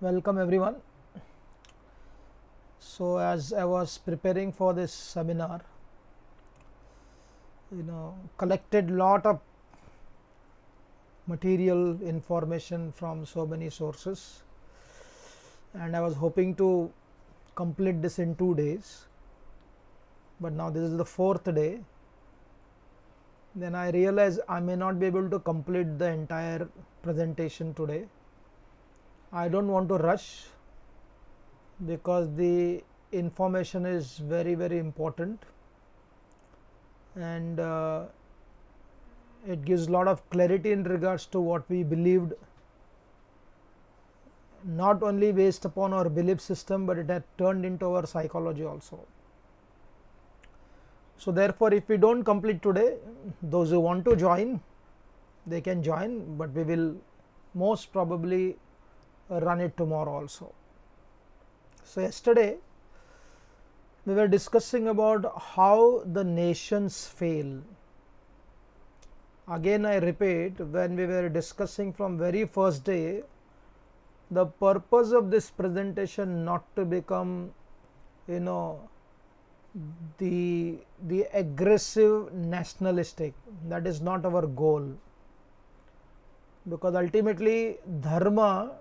Welcome everyone. So as I was preparing for this seminar, collected lot of material information from so many sources, and I was hoping to complete this in 2 days, but now this is the 4th day. Then I realized I may not be able to complete the entire presentation today. I don't want to rush because the information is very important, and it gives a lot of clarity in regards to what we believed, not only based upon our belief system, but it had turned into our psychology also. So therefore, if we don't complete today, those who want to join, they can join, but we will most probably run it tomorrow also. So yesterday we were discussing about how the nations fail. Again I repeat, when we were discussing from very first day, the purpose of this presentation not to become the aggressive nationalistic. That is not our goal, because ultimately dharma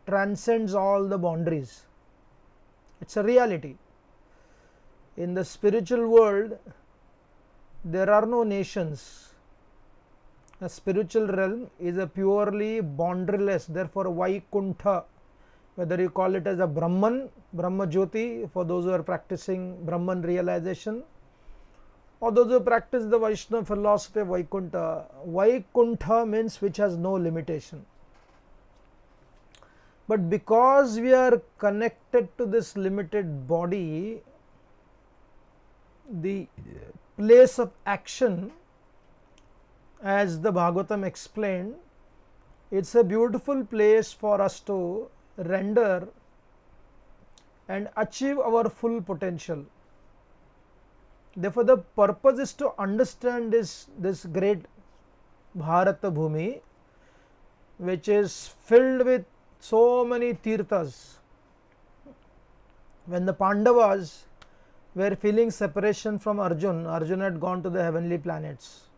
transcends all the boundaries. It's a reality. In the spiritual world, there are no nations. A spiritual realm is a purely boundaryless, therefore Vaikuntha, whether you call it as a Brahman, Brahma Jyoti for those who are practicing Brahman realization, or those who practice the Vaishnava philosophy of Vaikuntha. Vaikuntha means which has no limitation. But because we are connected to this limited body, the place of action, as the Bhagavatam explained, it's a beautiful place for us to render and achieve our full potential. Therefore, the purpose is to understand this great Bharata Bhumi, which is filled with so many tirthas. When the Pandavas were feeling separation from Arjun, Arjun had gone to the heavenly planets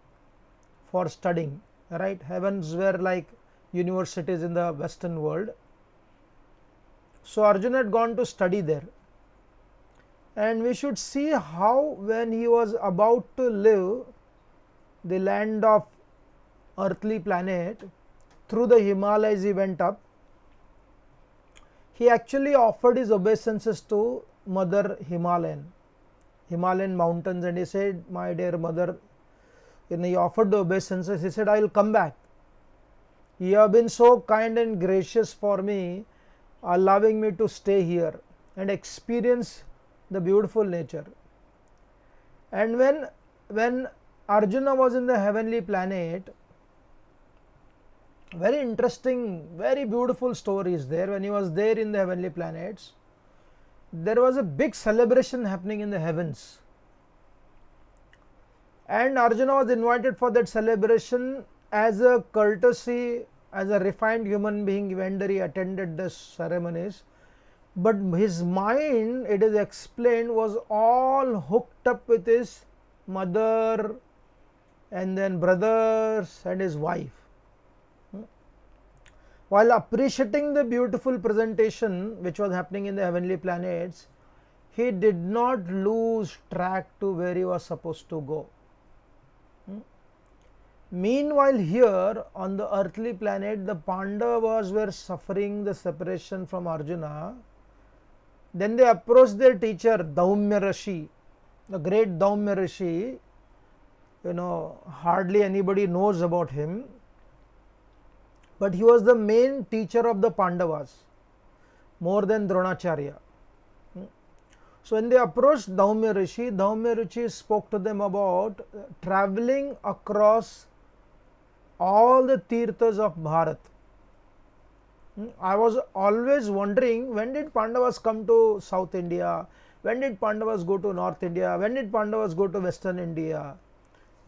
for studying, right? Heavens were like universities in the Western world. So Arjun had gone to study there, and we should see how when he was about to leave the land of earthly planet, through the Himalayas he went up. He actually offered his obeisances to Mother Himalayan mountains, and he said, my dear mother, he offered the obeisances. He said, I will come back. You have been so kind and gracious for me, allowing me to stay here and experience the beautiful nature. And when Arjuna was in the heavenly planet, very interesting, very beautiful stories there. When he was there in the heavenly planets, there was a big celebration happening in the heavens, and Arjuna was invited for that celebration as a courtesy, as a refined human being. When he attended the ceremonies, but his mind, it is explained, was all hooked up with his mother and then brothers and his wife. While appreciating the beautiful presentation which was happening in the heavenly planets, he did not lose track to where he was supposed to go. Meanwhile, here on the earthly planet, the Pandavas were suffering the separation from Arjuna. Then they approached their teacher, Daumya Rishi, the great Daumya Rishi. Hardly anybody knows about him, but he was the main teacher of the Pandavas, more than Dronacharya. So when they approached Daumya Rishi spoke to them about traveling across all the tirthas of Bharat. I was always wondering, when did Pandavas come to South India? When did Pandavas go to North India? When did Pandavas go to Western India?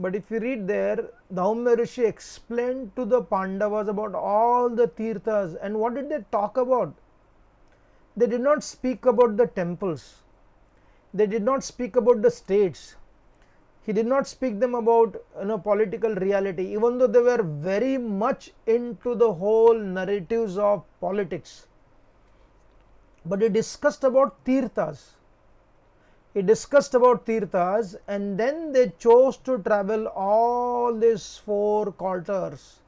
But if you read there, Daumya Rishi explained to the Pandavas about all the tirthas. And what did they talk about? They did not speak about the temples. They did not speak about the states. He did not speak them about political reality, even though they were very much into the whole narratives of politics. But he discussed about tirthas. He discussed about tirthas, and then they chose to travel all these 4 quarters.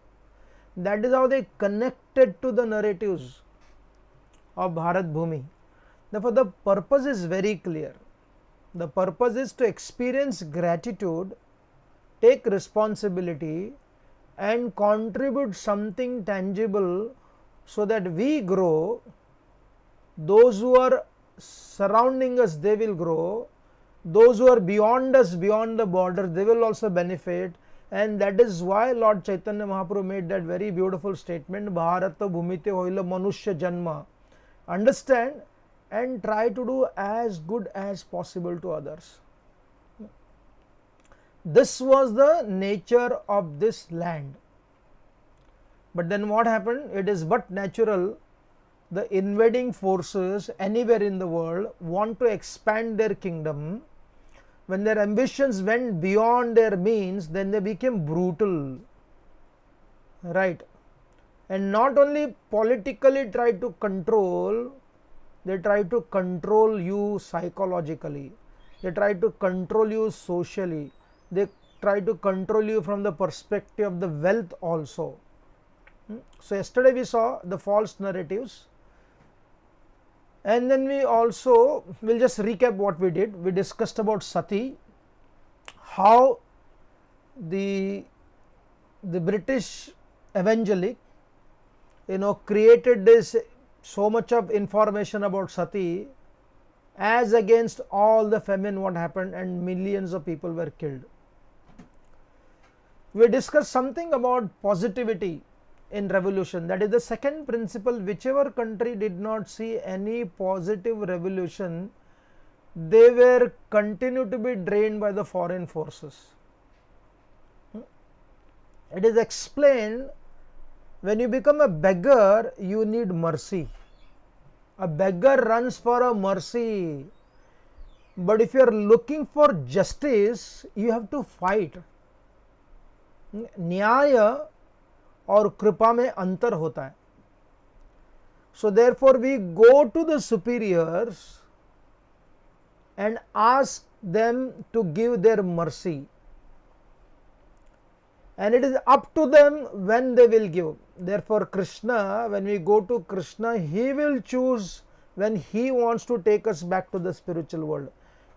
That is how they connected to the narratives of Bharat Bhumi. Therefore, the purpose is very clear. The purpose is to experience gratitude, take responsibility, and contribute something tangible so that we grow. Those who are surrounding us, they will grow. Those who are beyond us, beyond the border, they will also benefit. And that is why Lord Chaitanya Mahaprabhu made that very beautiful statement, Bharata Bhumite Hoila Manushya Janma. Understand and try to do as good as possible to others. This was the nature of this land. But then what happened? It is but natural. The invading forces anywhere in the world want to expand their kingdom. When their ambitions went beyond their means, then they became brutal. Right? And not only politically try to control, they try to control you psychologically. They try to control you socially. They try to control you from the perspective of the wealth also. So yesterday we saw the false narratives. And then we also, we'll just recap what we did. We discussed about Sati, how the British evangelic, created this so much of information about Sati, as against all the famine what happened, and millions of people were killed. We discussed something about positivity in revolution. That is the second principle. Whichever country did not see any positive revolution, they were continued to be drained by the foreign forces. It is explained, when you become a beggar, you need mercy. A beggar runs for a mercy. But if you are looking for justice, you have to fight. Nyaya और कृपा में अंतर होता है. So therefore we go to the superiors and ask them to give their mercy, and it is up to them when they will give. Therefore Krishna, when we go to Krishna, he will choose when he wants to take us back to the spiritual world.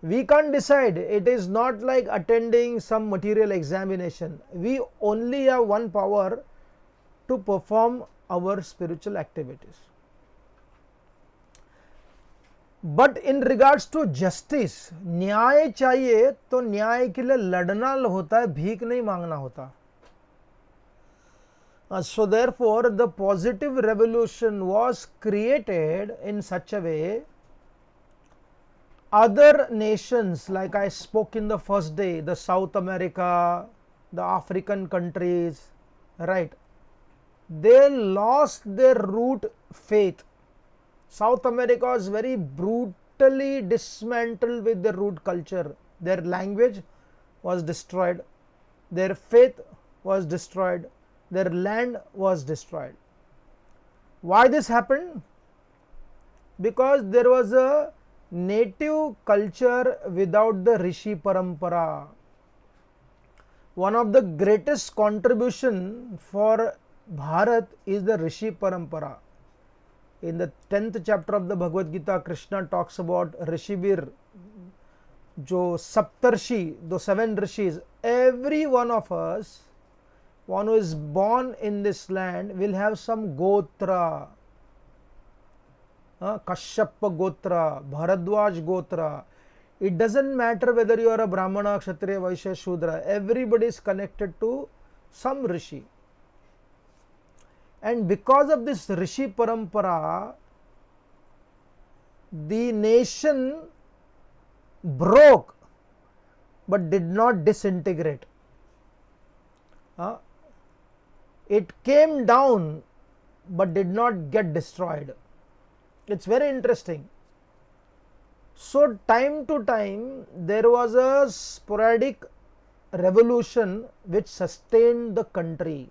We can't decide. It is not like attending some material examination. We only have one power to perform our spiritual activities. But in regards to justice, न्याय चाहिए तो न्याय के लिए लड़ना होता है, भीख नहीं मांगना होता. So therefore the positive revolution was created in such a way. Other nations, like I spoke in the first day, the South America, the African countries, right, they lost their root faith. South America was very brutally dismantled with their root culture. Their language was destroyed, their faith was destroyed, their land was destroyed. Why this happened? Because there was a native culture without the Rishi Parampara. One of the greatest contribution for Bharat is the Rishi Parampara. In the 10th chapter of the Bhagavad Gita, Krishna talks about Rishivir, jo Saptarshi, the 7 Rishis. Every one of us, one who is born in this land, will have some Gotra. Kashyapa Gotra, Bharadwaj Gotra. It doesn't matter whether you are a Brahmana, Kshatriya, Vaishya, Shudra. Everybody is connected to some Rishi. And because of this Rishi Parampara, the nation broke but did not disintegrate. It came down but did not get destroyed. It's very interesting. So time to time there was a sporadic revolution which sustained the country.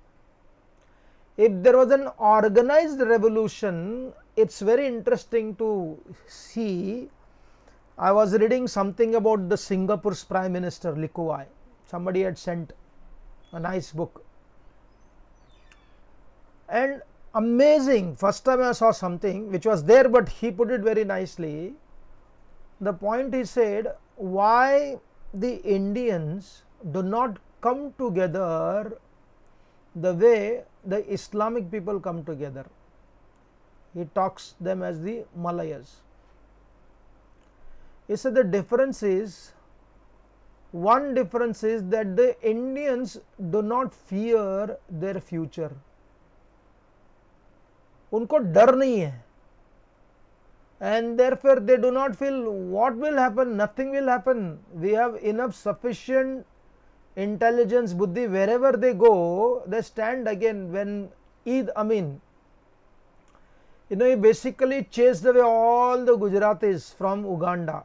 If there was an organized revolution, it's very interesting to see. I was reading something about the Singapore's Prime Minister Lee Kuan Yew. Somebody had sent a nice book. And amazing, first time I saw something which was there, but he put it very nicely. The point he said, why the Indians do not come together the way the Islamic people come together. He talks them as the Malayas. He said the difference is, one difference is that the Indians do not fear their future. उनको डर नहीं है, and therefore they do not feel what will happen, nothing will happen. We have enough sufficient intelligence, buddhi, wherever they go, they stand again. When Eid Amin, he basically chased away all the Gujaratis from Uganda.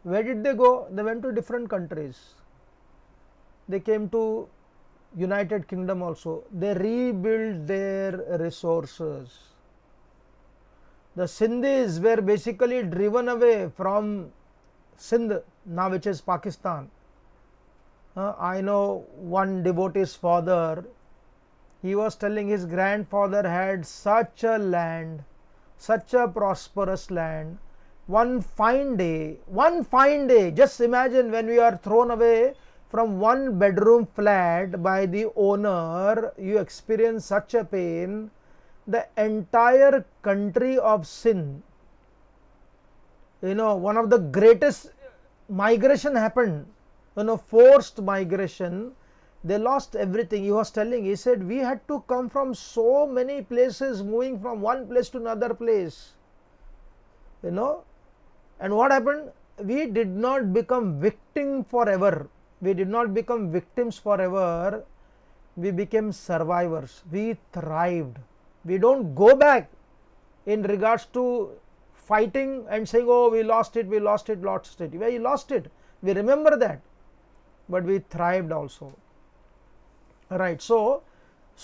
Where did they go? They went to different countries. They came to United Kingdom also. They rebuilt their resources. The Sindhis were basically driven away from Sindh, now which is Pakistan. I know one devotee's father, he was telling his grandfather had such a land, such a prosperous land. One fine day, just imagine when we are thrown away from one bedroom flat by the owner, you experience such a pain. The entire country of Sindh, one of the greatest migration happened, forced migration. They lost everything. He was telling, he said, we had to come from so many places, moving from one place to another place, and what happened? We did not become victim forever. We did not become victims forever. We became survivors. We thrived. We don't go back in regards to fighting and saying, oh, we lost it. We lost it. We lost it. We remember that. But we thrived also. Right. So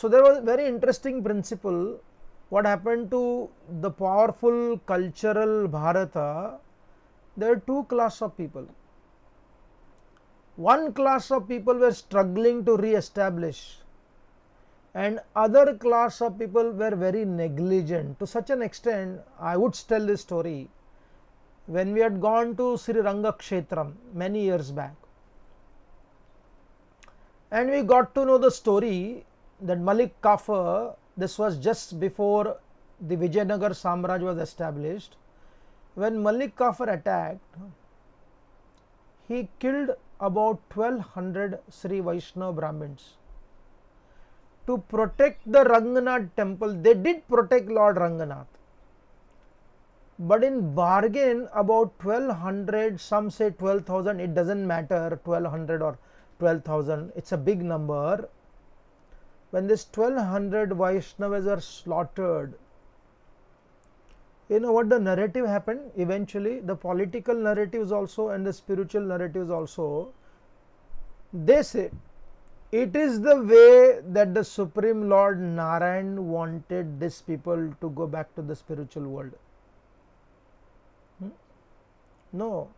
there was a very interesting principle. What happened to the powerful cultural Bharata? There are two classes of people. One class of people were struggling to re-establish, and other class of people were very negligent. To such an extent, I would tell this story. When we had gone to Sri Ranga Kshetram many years back, and we got to know the story that Malik Kafur, this was just before the Vijayanagar Samraj was established. When Malik Kafur attacked, he killed about 1200 Sri Vaishnava Brahmins. To protect the Ranganath temple, they did protect Lord Ranganath. But in bargain, about 1200, some say 12,000, it doesn't matter, 1200 or 12,000, it's a big number. When this 1200 Vaishnavas are slaughtered, you know what the narrative happened eventually? The political narratives also and the spiritual narratives also. They say it is the way that the Supreme Lord Narayan wanted these people to go back to the spiritual world. No.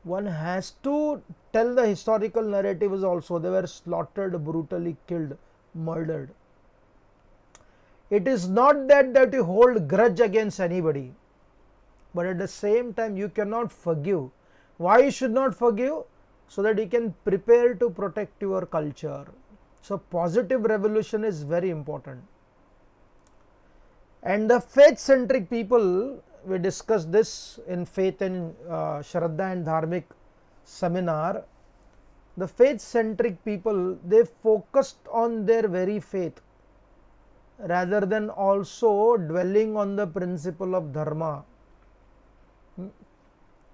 One has to tell the historical narratives also. They were slaughtered, brutally killed, murdered. It is not that you hold grudge against anybody, but at the same time you cannot forgive. Why you should not forgive? So that you can prepare to protect your culture. So positive revolution is very important. And the faith-centric people, we discussed this in Faith and Shraddha and Dharmic seminar. The faith-centric people, they focused on their very faith, rather than also dwelling on the principle of dharma.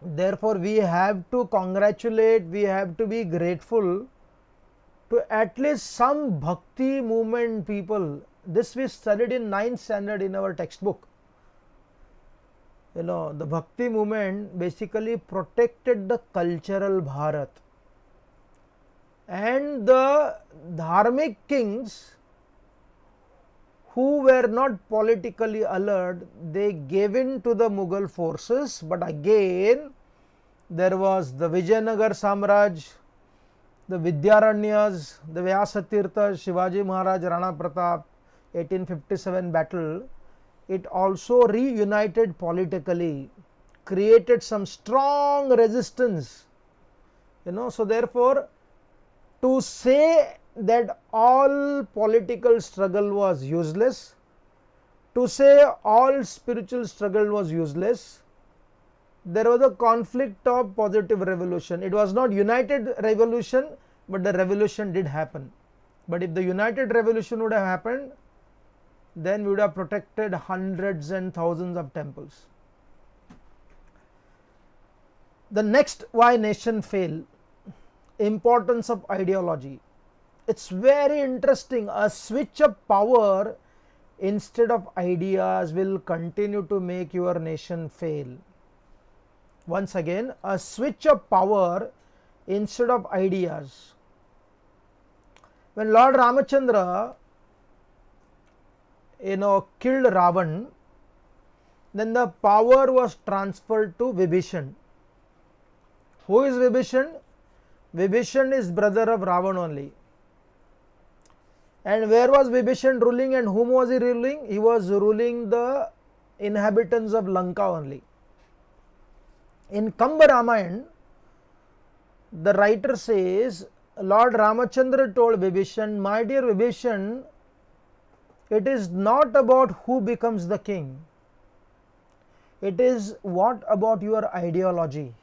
Therefore, we have to congratulate, we have to be grateful to at least some bhakti movement people This we studied in 9th standard in our textbook. The Bhakti movement basically protected the cultural Bharat, and the dharmic kings who were not politically alert, they gave in to the Mughal forces. But again, there was the Vijayanagar Samraj, the Vidyaranyas, the Vyasatirtha, Shivaji Maharaj, Rana Pratap, 1857 battle. It also reunited politically, created some strong resistance. So therefore, to say that all political struggle was useless, to say all spiritual struggle was useless, there was a conflict of positive revolution. It was not united revolution, but the revolution did happen. But if the united revolution would have happened, then we would have protected hundreds and thousands of temples. The next, why nation fail? Importance of ideology. It's very interesting. A switch of power instead of ideas will continue to make your nation fail. Once again, a switch of power instead of ideas. When Lord Ramachandra killed Ravan, then the power was transferred to Vibhishan. Who is Vibhishan? Vibhishan is brother of Ravan only. And where was Vibhishan ruling, and whom was he ruling? He was ruling the inhabitants of Lanka only. In Kamba Ramayana, the writer says, Lord Ramachandra told Vibhishan, my dear Vibhishan, it is not about who becomes the king. It is what about your ideology.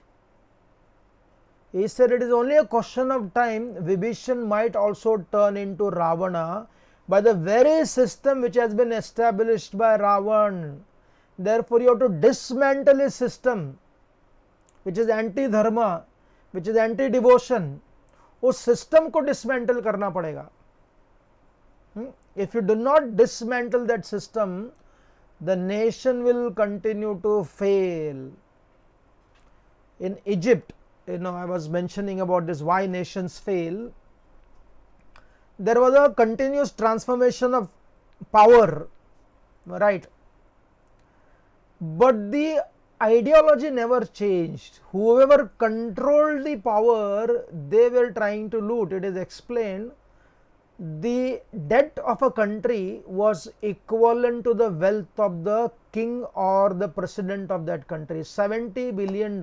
He said it is only a question of time. Vibhishan might also turn into Ravana by the very system which has been established by Ravan. Therefore, you have to dismantle his system, which is anti-dharma, which is anti-devotion. उस system को dismantle करना पड़ेगा. If you do not dismantle that system, the nation will continue to fail. In Egypt, I was mentioning about this, why nations fail. There was a continuous transformation of power, right? But the ideology never changed. Whoever controlled the power, they were trying to loot. It is explained, the debt of a country was equivalent to the wealth of the king or the president of that country. $70 billion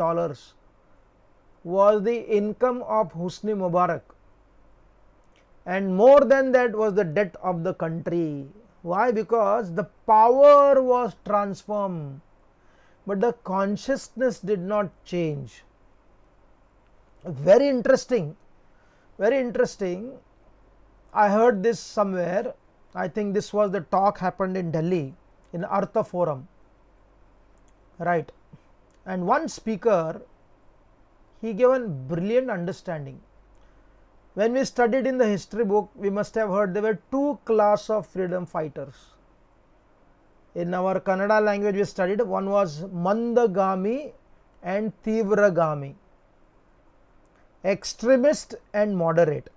was the income of Hosni Mubarak, and more than that was the debt of the country. Why? Because the power was transformed, but the consciousness did not change. Very interesting, very interesting. I heard this somewhere. I think this was the talk happened in Delhi in Artha Forum, right? And one speaker, he gave a brilliant understanding. When we studied in the history book, we must have heard there were two classes of freedom fighters. In our Kannada language we studied, one was Mandagami and Tivragami, extremist and moderate.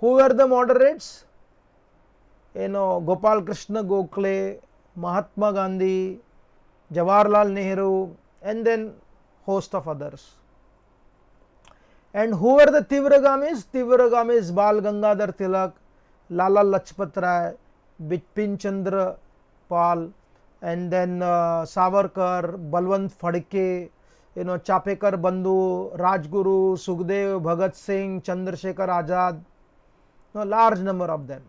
Who were the moderates? Gopal Krishna Gokhale, Mahatma Gandhi, Jawaharlal Nehru, and then host of others. And who were the Tivragamis? Tivragamis, Bal Gangadhar Tilak, Lala Lajpat Rai, Bipin Chandra Pal, and then Savarkar, Balwant Phadke, Chapekar Bandhu, Rajguru, Sukhdev, Bhagat Singh, Chandrasekhar Azad, large number of them.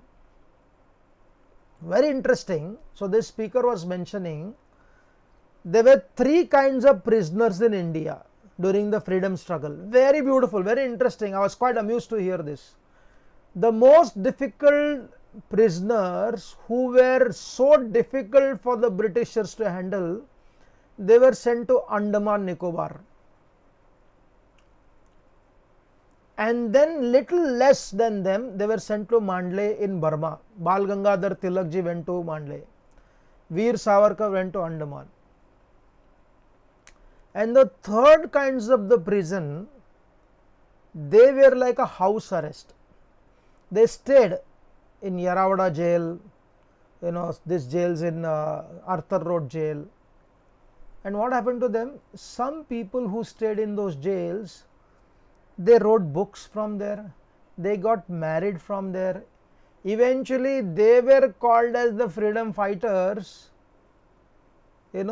Very interesting. So this speaker was mentioning there were three kinds of prisoners in India during the freedom struggle. Very beautiful, very interesting. I was quite amused to hear this. The most difficult prisoners, who were so difficult for the Britishers to handle, they were sent to Andaman Nicobar. and then little less than them, they were sent to Mandle in Burma. Bal Gangadhar Tilakji went to Mandle. Veer Savarkar went to Andaman. And the third kinds of the prison, they were like a house arrest. They stayed in Yaravada jail, these jails in Arthur Road jail. And what happened to them? Some people who stayed in those jails, they wrote books from there, they got married from there. Eventually, they were called as the freedom fighters. It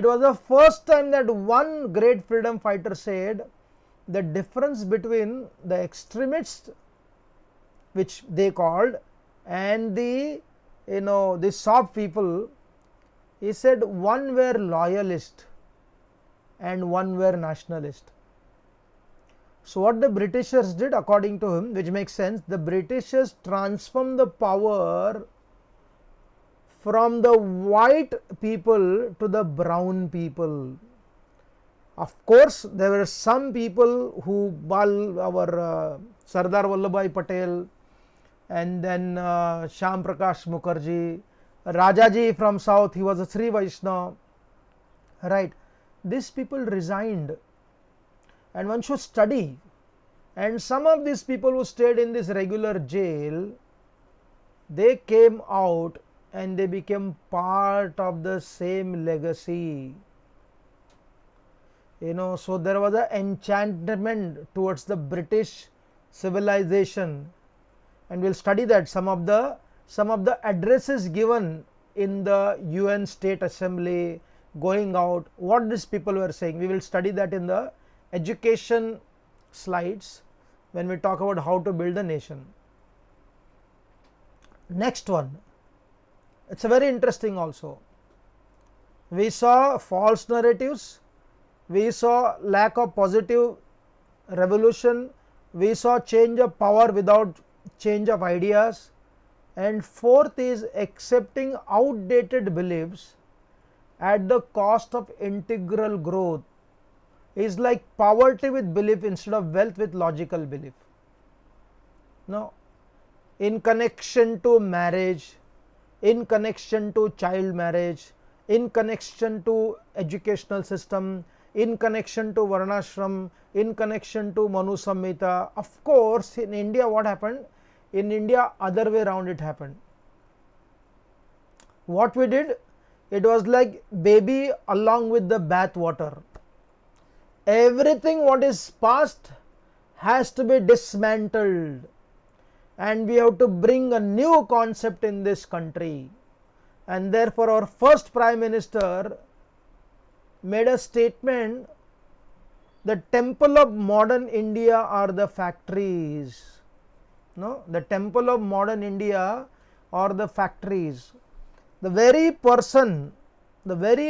was the first time that one great freedom fighter said the difference between the extremists, which they called, and the soft people. He said one were loyalist and one were nationalist. So what the Britishers did, according to him, which makes sense, the Britishers transformed the power from the white people to the brown people. Of course, there were some people who, our Sardar Vallabhbhai Patel, and then Shyam Prakash Mukherjee, Rajaji from South, he was a Sri Vaishnava, right? These people resigned, and one should study. And some of these people who stayed in this regular jail, they came out and they became part of the same legacy. So there was an enchantment towards the British civilization, and we'll study that. Some of the addresses given in the UN State Assembly, going out, what these people were saying, we will study that in the education slides when we talk about how to build a nation. Next one, it's a very interesting also. We saw false narratives, we saw lack of positive revolution, we saw change of power without change of ideas, and fourth is accepting outdated beliefs at the cost of integral growth. Is like poverty with belief instead of wealth with logical belief. Now, in connection to marriage, in connection to child marriage, in connection to educational system, in connection to Varnashram, in connection to Manu Samhita. Of course, in India what happened? In India, other way around it happened. What we did? It was like baby along with the bath water. Everything what is past has to be dismantled, and we have to bring a new concept in this country. And therefore our first Prime Minister made a statement, the temple of modern India are the factories. No, the temple of modern India are the factories. The very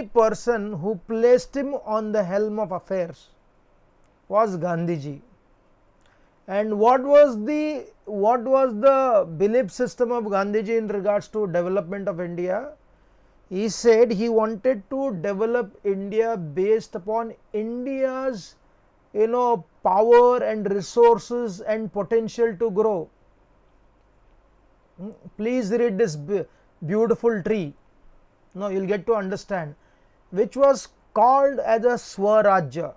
person who placed him on the helm of affairs was Gandhiji. And what was the belief system of Gandhiji in regards to development of India? He said he wanted to develop India based upon India's power and resources and potential to grow. Please read this beautiful tree. Now you'll get to understand, which was called as a Swarajya.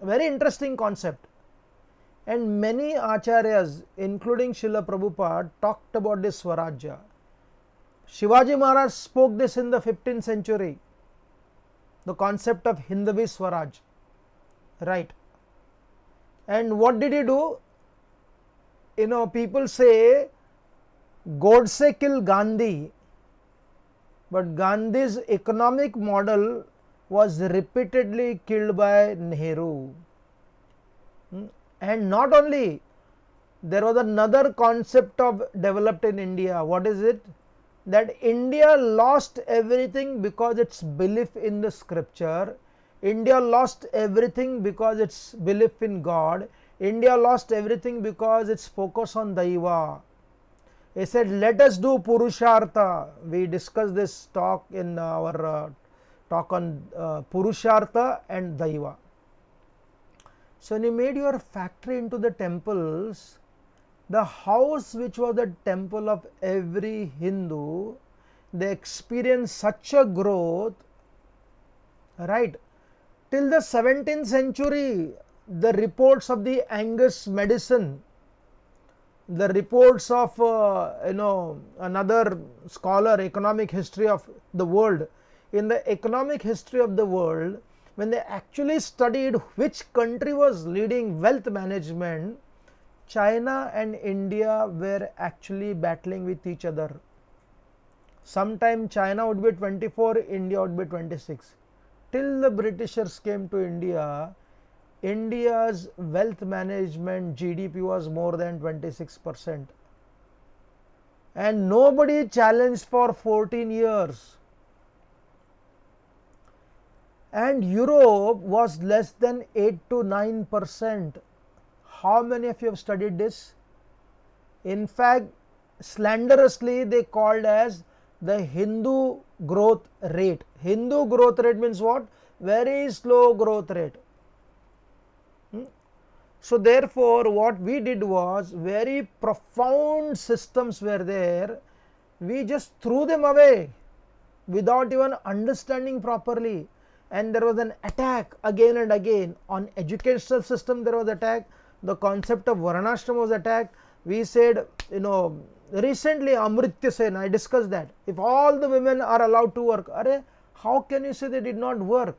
A very interesting concept. And many acharyas, including Srila Prabhupada, talked about this Swarajya. Shivaji Maharaj spoke this in the 15th century, the concept of Hindavi Swaraj, right? And what did he do? People say Godse killed Gandhi, but Gandhi's economic model was repeatedly killed by Nehru. And not only, there was another concept of developed in India. What is it? That India lost everything because its belief in the scripture. India lost everything because its belief in God. India lost everything because its focus on Daiva. He said, let us do Purushartha. We discussed this talk in our talk on Purushartha and Daiva. So when you made your factory into the temples, the house which was the temple of every Hindu, they experienced such a growth, right? Till the 17th century, the reports of the Angus medicine, the reports of another scholar, economic history of the world, in the economic history of the world, when they actually studied which country was leading wealth management, China and India were actually battling with each other. Sometime China would be 24, India would be 26. Till the Britishers came to India, India's wealth management GDP was more than 26%. And nobody challenged for 14 years. And Europe was less than 8 to 9%. How many of you have studied this? In fact, slanderously they called as the Hindu growth rate. Hindu growth rate means what? Very slow growth rate. So therefore what we did was, very profound systems were there, we just threw them away without even understanding properly. And there was an attack again and again on educational system. There was attack. The concept of Varnashram was attacked. We said, recently Amritya Sen, I discussed that. If all the women are allowed to work, how can you say they did not work?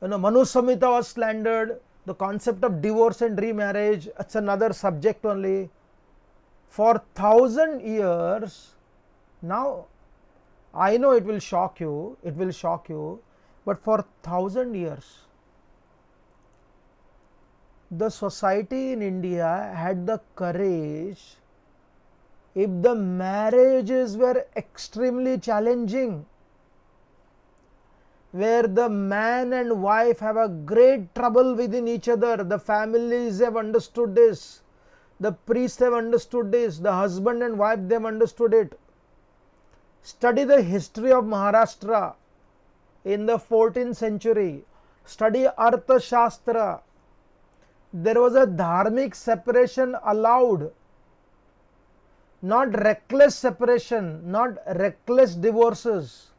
Manu Samhita was slandered. The concept of divorce and remarriage, it's another subject only. For 1000 years, now I know it will shock you, but for 1000 years, the society in India had the courage, if the marriages were extremely challenging, where the man and wife have a great trouble within each other, the families have understood this, the priests have understood this, the husband and wife, they have understood it. Study the history of Maharashtra in the 14th century. Study Artha Shastra. There was a dharmic separation allowed, not reckless separation, not reckless divorces.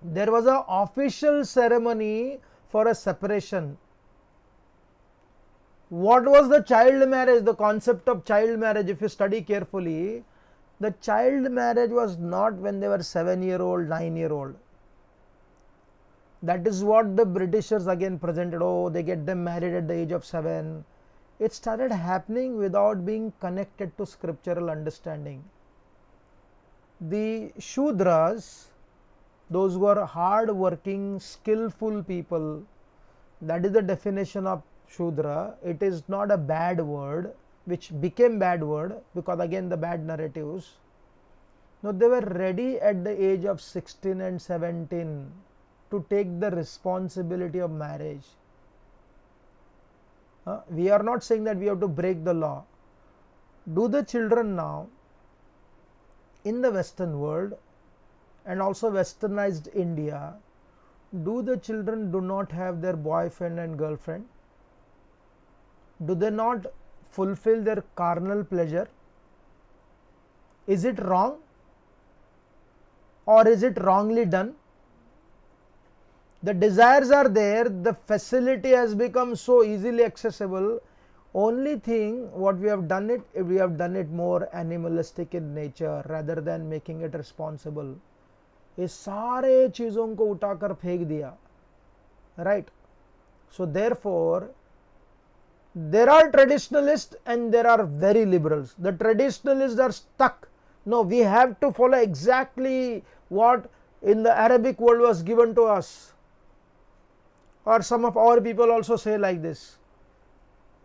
There was an official ceremony for a separation. What was the child marriage? The concept of child marriage, if you study carefully, the child marriage was not when they were 7-year-old, 9-year-old. That is what the Britishers again presented. Oh, they get them married at the age of 7. It started happening without being connected to scriptural understanding. The Shudras, those who are hard working, skillful people, that is the definition of Shudra. It is not a bad word, which became bad word because again the bad narratives. No, they were ready at the age of 16 and 17 to take the responsibility of marriage. We are not saying that we have to break the law. Do the children now in the Western world and also westernized India, do the children do not have their boyfriend and girlfriend? Do they not fulfill their carnal pleasure? Is it wrong? Or is it wrongly done? The desires are there, the facility has become so easily accessible. Only thing what we have done it more animalistic in nature rather than making it responsible. ये सारे चीजों को उठाकर फेंक दिया, right? So therefore there are traditionalists and there are very liberals. The traditionalists are stuck. No, we have to follow exactly what in the Arabic world was given to us. Or some of our people also say like this.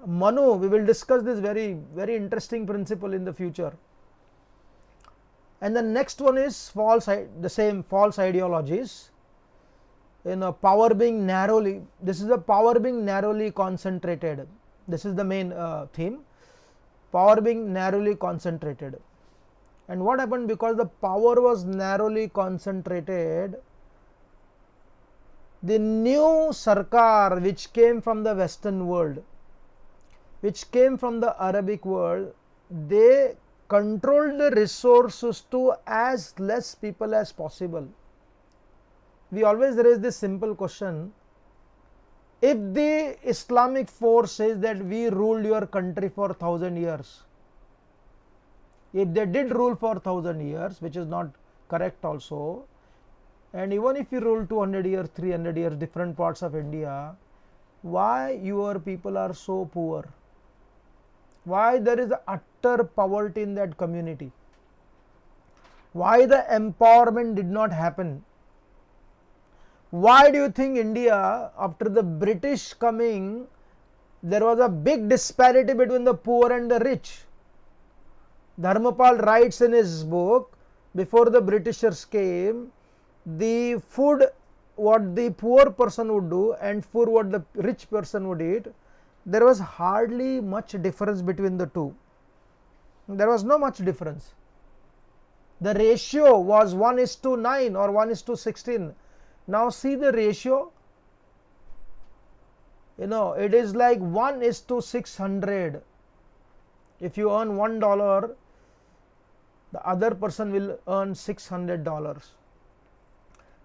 Manu, we will discuss this very interesting principle in the future. And the next one is false ideologies. Power being narrowly, this is the power being narrowly concentrated. This is the main theme. Power being narrowly concentrated. And what happened? Because the power was narrowly concentrated, the new Sarkar which came from the Western world, which came from the Arabic world, they controlled the resources to as less people as possible. We always raise this simple question: if the Islamic force says that we ruled your country for 1000 years, if they did rule for 1000 years, which is not correct also, and even if you rule 200 years, 300 years, different parts of India, why your people are so poor? Why there is utter poverty in that community? Why the empowerment did not happen? Why do you think India, after the British coming, there was a big disparity between the poor and the rich? Dharmapal writes in his book, before the Britishers came, the food what the poor person would do and food what the rich person would eat, there was hardly much difference between the two. There was no much difference. The ratio was 1:9 or 1:16. Now see the ratio, it is like 1:600. If you earn $1, the other person will earn $600.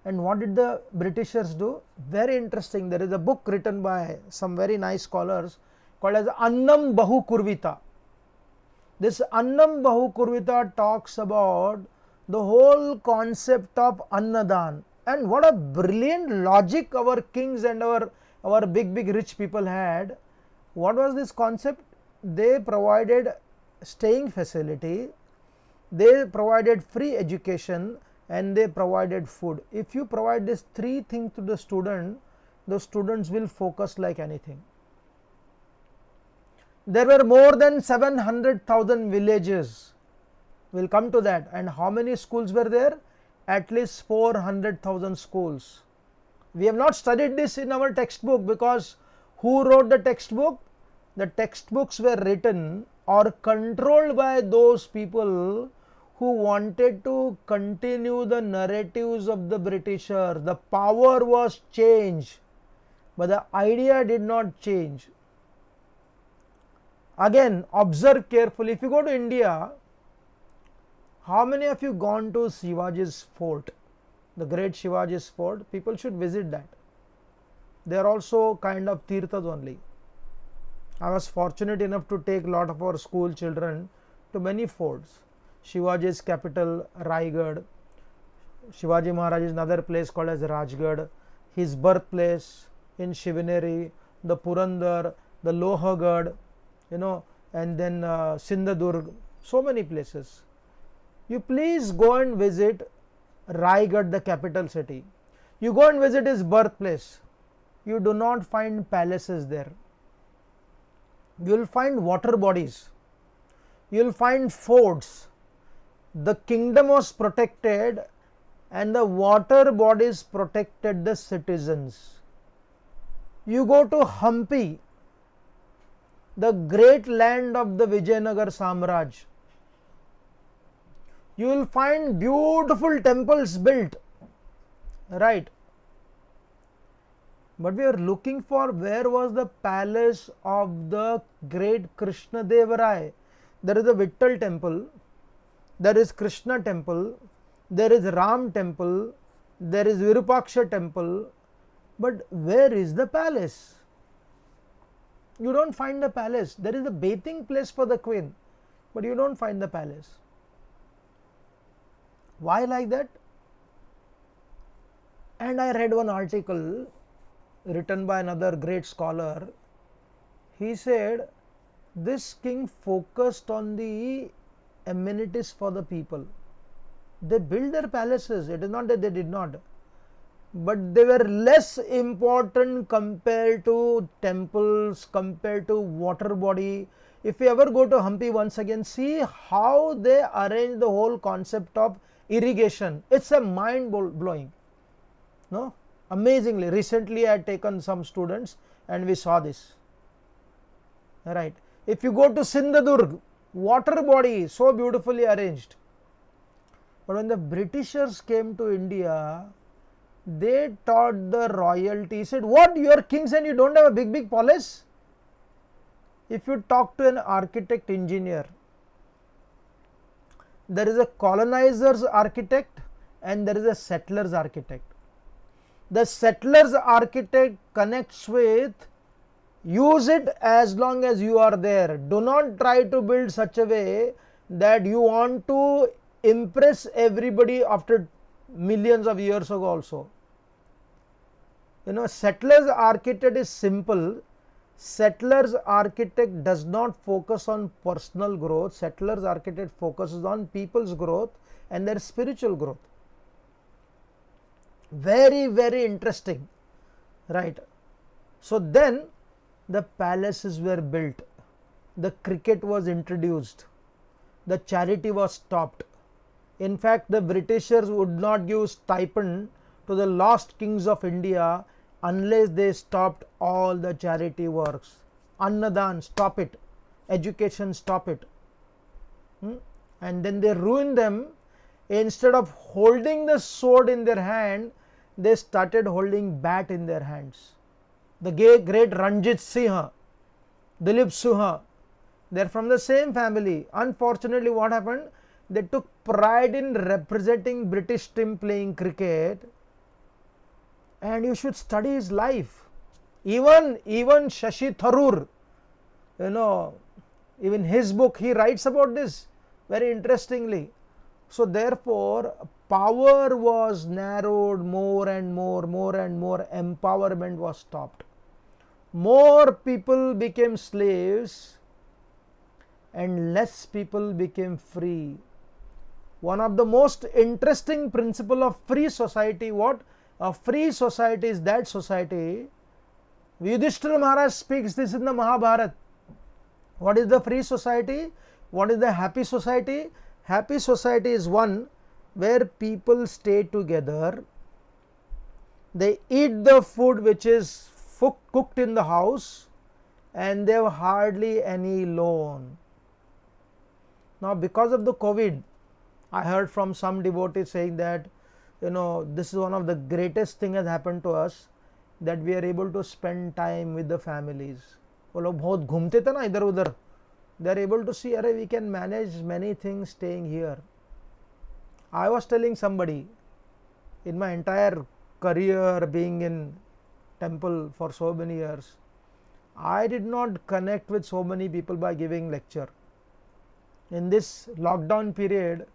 And what did the Britishers do? Very interesting. There is a book written by some very nice scholars called as Annam Bahu Kurvita. This Annam Bahu Kurvita talks about the whole concept of Annadan. And what a brilliant logic our kings and our big rich people had. What was this concept? They provided staying facility, they provided free education, and they provided food. If you provide these three things to the students will focus like anything. There were more than 700,000 villages. We'll come to that. And how many schools were there? At least 400,000 schools. We have not studied this in our textbook, because who wrote the textbook? The textbooks were written or controlled by those people who wanted to continue the narratives of the Britishers. The power was changed, but the idea did not change. Again, observe carefully. If you go to India, how many of you gone to Shivaji's fort, the great Shivaji's fort? People should visit that. They are also kind of tirthas only. I was fortunate enough to take a lot of our school children to many forts. Shivaji's capital, Raigad. Shivaji Maharaj is another place called as Rajgad. His birthplace in Shivaneri, the Purandar, the Lohagad, and then Sindhudurg, so many places. You please go and visit Raigad, the capital city. You go and visit his birthplace. You do not find palaces there. You will find water bodies. You will find forts. The kingdom was protected and the water bodies protected the citizens. You go to Hampi, the great land of the Vijayanagar Samraj. You will find beautiful temples built, right? But we are looking for where was the palace of the great Krishna Deva Rai. There is a Vittal temple, there is Krishna temple, there is Ram temple, there is Virupaksha temple, but where is the palace? You don't find the palace. There is a bathing place for the queen, but you don't find the palace. Why like that? And I read one article written by another great scholar. He said this king focused on the amenities for the people. They built their palaces. It is not that they did not, but they were less important compared to temples, compared to water body. If you ever go to Hampi, once again, see how they arrange the whole concept of irrigation. It's a mind blowing. No, amazingly. Recently I had taken some students and we saw this. Right. If you go to Sindhudurg, water body so beautifully arranged. But when the Britishers came to India, they taught the royalty. He said, what, you are kings and you don't have a big palace? If you talk to an architect engineer, there is a colonizer's architect and there is a settler's architect. The settler's architect connects with, use it as long as you are there. Do not try to build such a way that you want to impress everybody after millions of years ago also. Settler's architect is simple. Settler's architect does not focus on personal growth. Settler's architect focuses on people's growth and their spiritual growth. Very, very interesting, right? So then the palaces were built, the cricket was introduced, the charity was stopped. In fact, the Britishers would not give stipend to the lost kings of India unless they stopped all the charity works. Annadan, stop it. Education, stop it. And then they ruined them. Instead of holding the sword in their hand, they started holding bat in their hands. The great Ranjit Singh, Dilip Suha, they are from the same family. Unfortunately, what happened? They took pride in representing British team playing cricket, and you should study his life. Even Shashi Tharoor, even his book, he writes about this very interestingly. So therefore, power was narrowed more and more, empowerment was stopped. More people became slaves and less people became free. One of the most interesting principle of free society, what? A free society is that society. Yudhishthira Maharaj speaks this in the Mahabharata. What is the free society? What is the happy society? Happy society is one where people stay together, they eat the food which is cooked in the house, and they have hardly any loan. Now, because of the COVID, I heard from some devotees saying that, this is one of the greatest thing has happened to us, that we are able to spend time with the families. वो लोग बहुत घूमते थे ना इधर उधर. They are able to see, we can manage many things staying here. I was telling somebody, in my entire career being in temple for so many years, I did not connect with so many people by giving lecture. In this lockdown period,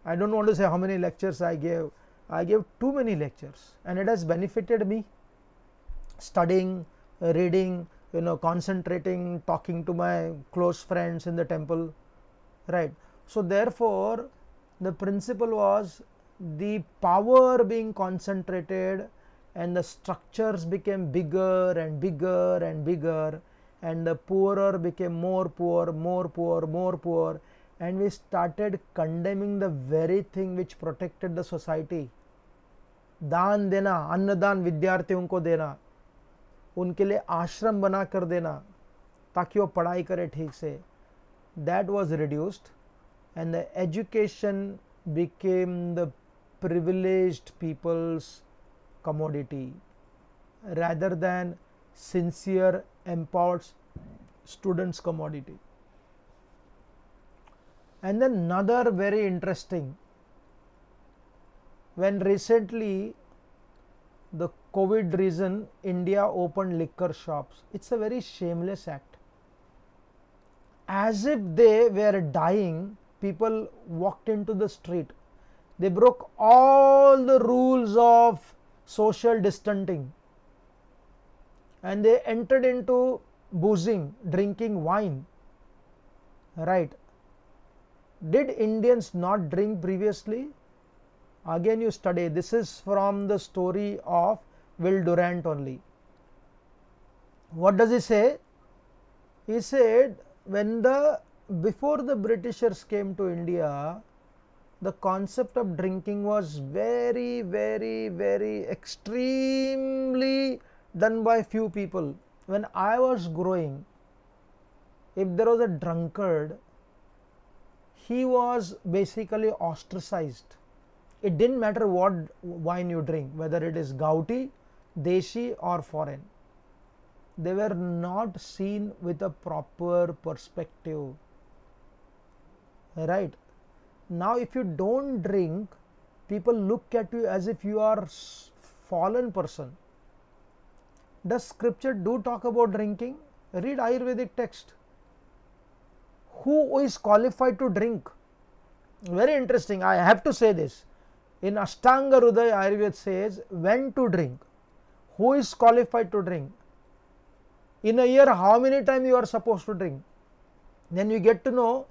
I don't want to say how many lectures I gave. I gave too many lectures, and it has benefited me. Studying, reading, concentrating, talking to my close friends in the temple, right? So therefore, the principle was the power being concentrated and the structures became bigger and bigger and bigger, and the poorer became more poor, and we started condemning the very thing which protected the society. दान देना, अन्नदान विद्यार्थियों को देना, उनके लिए आश्रम बना कर देना ताकि वो पढ़ाई करे ठीक से, that was reduced, and the education became the privileged people's commodity rather than sincere empowered students' commodity. And then another very interesting, when recently the COVID reason, India opened liquor shops. It's a very shameless act. As if they were dying, people walked into the street. They broke all the rules of social distancing and they entered into boozing, drinking wine. Right? Did Indians not drink previously? Again you study. This is from the story of Will Durant only. What does he say? He said, before the Britishers came to India, the concept of drinking was very, very, very extremely done by few people. When I was growing, if there was a drunkard, he was basically ostracized. It didn't matter what wine you drink, whether it is Gauti, Deshi or foreign. They were not seen with a proper perspective. Right? Now if you don't drink, people look at you as if you are fallen person. Does scripture do talk about drinking? Read Ayurvedic text. Who is qualified to drink? Very interesting. I have to say this. In Ashtanga Hridaya, Ayurveda says when to drink. Who is qualified to drink? In a year, how many times you are supposed to drink? Then you get to know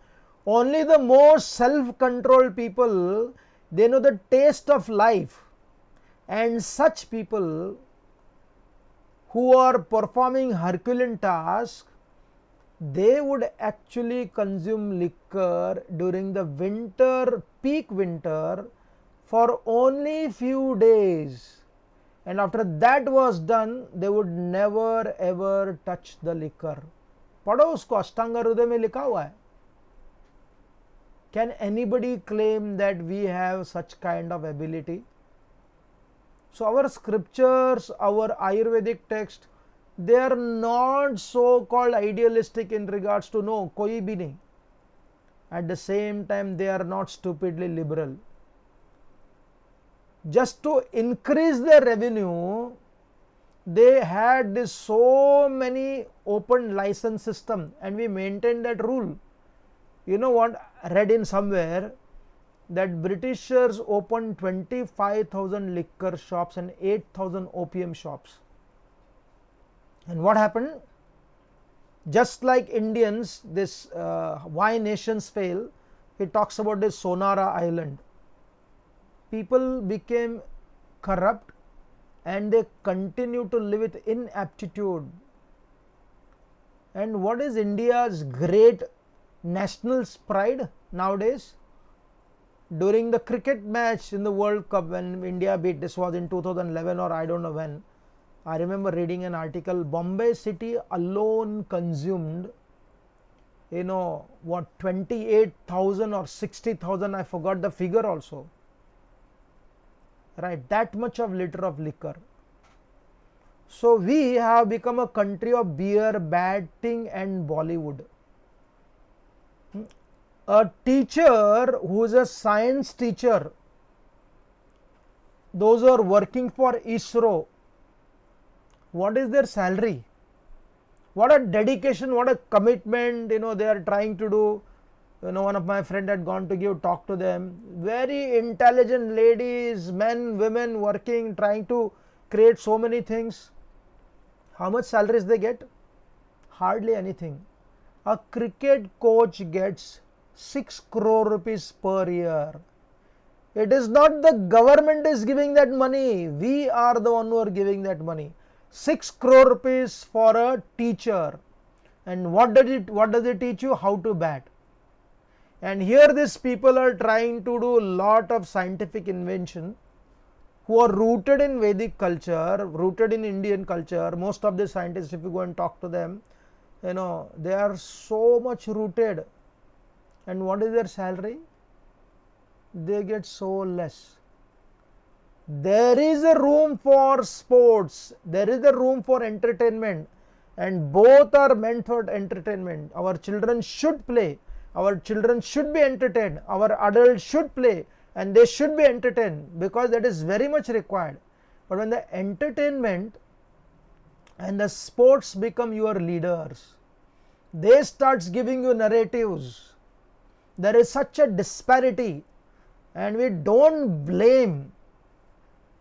only the most self-controlled people, they know the taste of life. And such people who are performing Herculean tasks, they would actually consume liquor during the winter, peak winter, for only few days. And after that was done, they would never ever touch the liquor. पढ़ो उसको, अष्टांग हृदय में लिखा हुआ है. Can anybody claim that we have such kind of ability? So our scriptures, our Ayurvedic text, they are not so called idealistic in regards to no, koi bhi nahi. At the same time, they are not stupidly liberal. Just to increase their revenue, they had this so many open license system, and we maintain that rule. You know what, I read in somewhere that Britishers opened 25,000 liquor shops and 8,000 opium shops. And what happened? Just like Indians, this why nations fail, he talks about this Sonara Island. People became corrupt and they continue to live with inaptitude. And what is India's great national pride nowadays? During the cricket match in the World Cup when India beat, this was in 2011 or I don't know when, I remember reading an article, Bombay city alone consumed, 28,000 or 60,000, I forgot the figure also. Right, that much of liter of liquor. So we have become a country of beer, batting and Bollywood. A teacher who is a science teacher, those who are working for ISRO, what is their salary? What a dedication, what a commitment, they are trying to do. One of my friend had gone to give talk to them. Very intelligent ladies, men, women working, trying to create so many things. How much salaries they get? Hardly anything. A cricket coach gets 6 crore rupees per year. It is not the government is giving that money. We are the one who are giving that money. 6 crore rupees for a teacher. And what does it teach you? How to bat. And here these people are trying to do a lot of scientific invention who are rooted in Vedic culture, rooted in Indian culture. Most of the scientists, if you go and talk to them, they are so much rooted. And what is their salary? They get so less. There is a room for sports, there is a room for entertainment, and both are meant for entertainment. Our children should play. Our children should be entertained. Our adults should play and they should be entertained because that is very much required. But when the entertainment and the sports become your leaders, they start giving you narratives. There is such a disparity, and we don't blame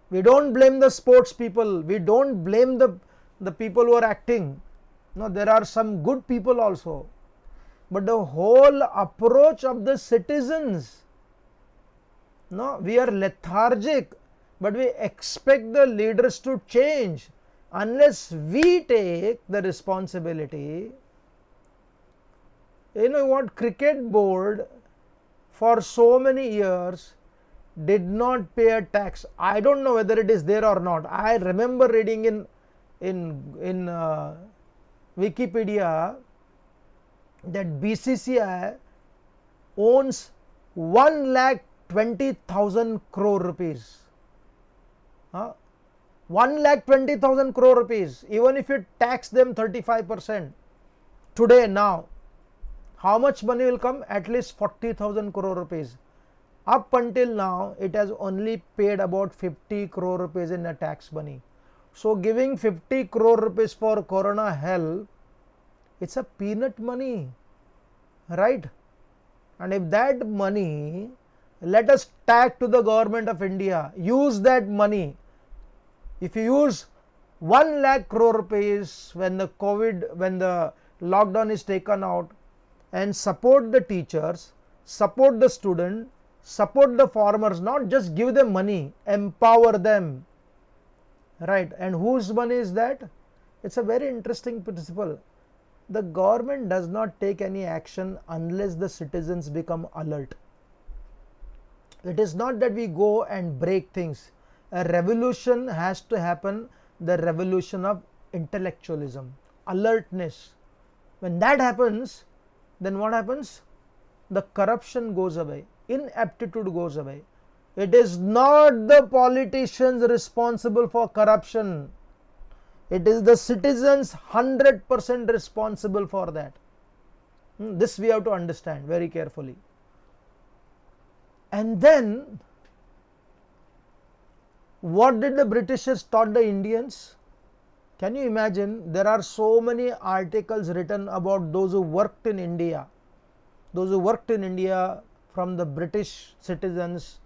the sports people. We don't blame the people who are acting. No, there are some good people also. But the whole approach of the citizens, we are lethargic, but we expect the leaders to change. Unless we take the responsibility, cricket board for so many years did not pay a tax. I don't know whether it is there or not. I remember reading in Wikipedia that BCCI owns 1,20,000 1,20,000 crore rupees. 1,20,000 crore rupees. Even if you tax them 35% today now, how much money will come? At least 40,000 crore rupees. Up until now, it has only paid about 50 crore rupees in a tax money. So giving 50 crore rupees for corona help, it's a peanut money, right? And if that money, let us tag to the government of India, use that money. If you use 1 lakh crore rupees when the lockdown is taken out, and support the teachers, support the student, support the farmers, not just give them money, empower them, right? And whose money is that? It's a very interesting principle. The government does not take any action unless the citizens become alert. It is not that we go and break things. A revolution has to happen, the revolution of intellectualism, alertness. When that happens, then what happens? The corruption goes away, inaptitude goes away. It is not the politicians responsible for corruption. It is the citizens 100% responsible for that. This we have to understand very carefully. And then, what did the Britishers taught the Indians? Can you imagine? There are so many articles written about those who worked in India. Those who worked in India from the British citizens.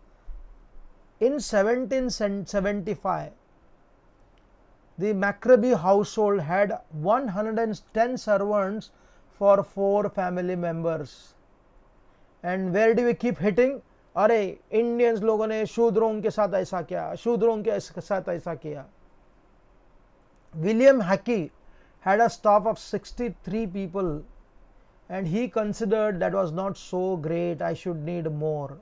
In 1775, the Macrobie household had 110 servants for 4 family members. And where do we keep hitting? अरे Indians लोगों ने शूद्रों के साथ ऐसा किया, शूद्रों के साथ ऐसा किया. William Hackey had a staff of 63 people, and he considered that was not so great, I should need more.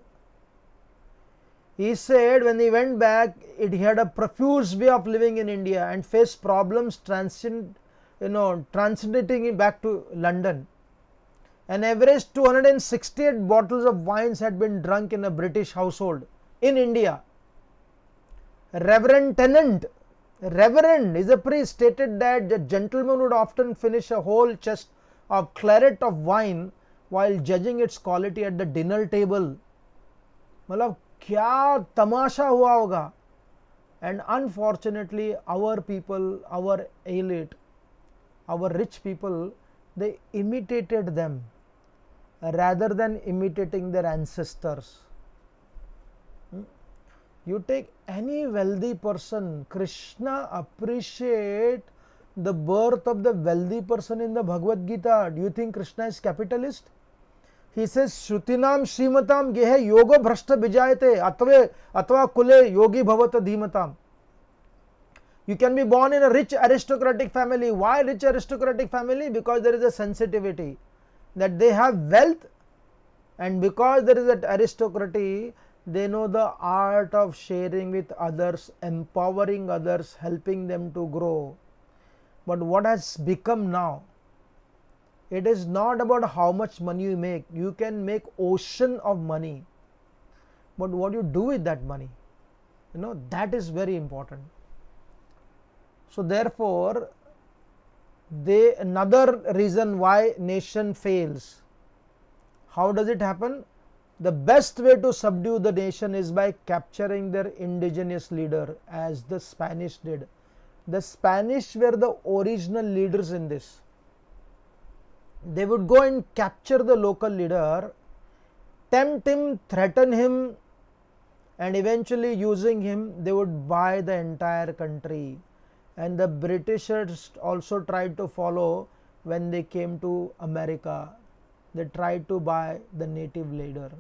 He said when he went back, he had a profuse way of living in India and faced problems transiting back to London. An average 268 bottles of wines had been drunk in a British household in India. Reverend Tennant, Reverend is a priest, stated that the gentleman would often finish a whole chest of claret of wine while judging its quality at the dinner table. मतलब क्या तमाशा हुआ होगा. And unfortunately, our people, our elite, our rich people, they imitated them rather than imitating their ancestors. You take any wealthy person, Krishna appreciate the birth of the wealthy person in the Bhagavad Gita. Do you think Krishna is capitalist? He says, Shrutinam Srimatam Gehe Yoga Bhrashta Bijayate Atva Kule Yogi Bhavata Dhimatam. You can be born in a rich aristocratic family. Why rich aristocratic family? Because there is a sensitivity that they have wealth, and because there is that aristocracy, they know the art of sharing with others, empowering others, helping them to grow. But what has become now? It is not about how much money you make. You can make ocean of money, but what you do with that money, that is very important. So therefore, another reason why nation fails. How does it happen? The best way to subdue the nation is by capturing their indigenous leader, as the Spanish did. The Spanish were the original leaders in this. They would go and capture the local leader, tempt him, threaten him, and eventually using him, they would buy the entire country. And the Britishers also tried to follow when they came to America. They tried to buy the native leader.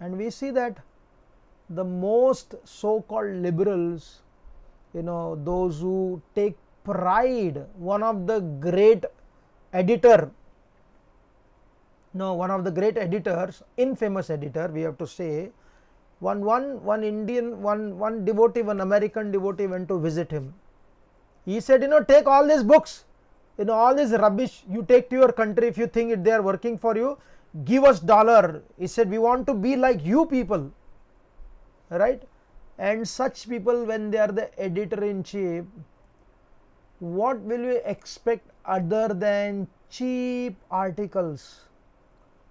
And we see that the most so-called liberals, those who take pride, one of the great editors, infamous editor, we have to say, one devotee, one American devotee went to visit him. He said, take all these books, all this rubbish, you take to your country if you think they are working for you. give us dollar. He said, we want to be like you people, right? And such people, when they are the editor-in-chief, what will you expect other than cheap articles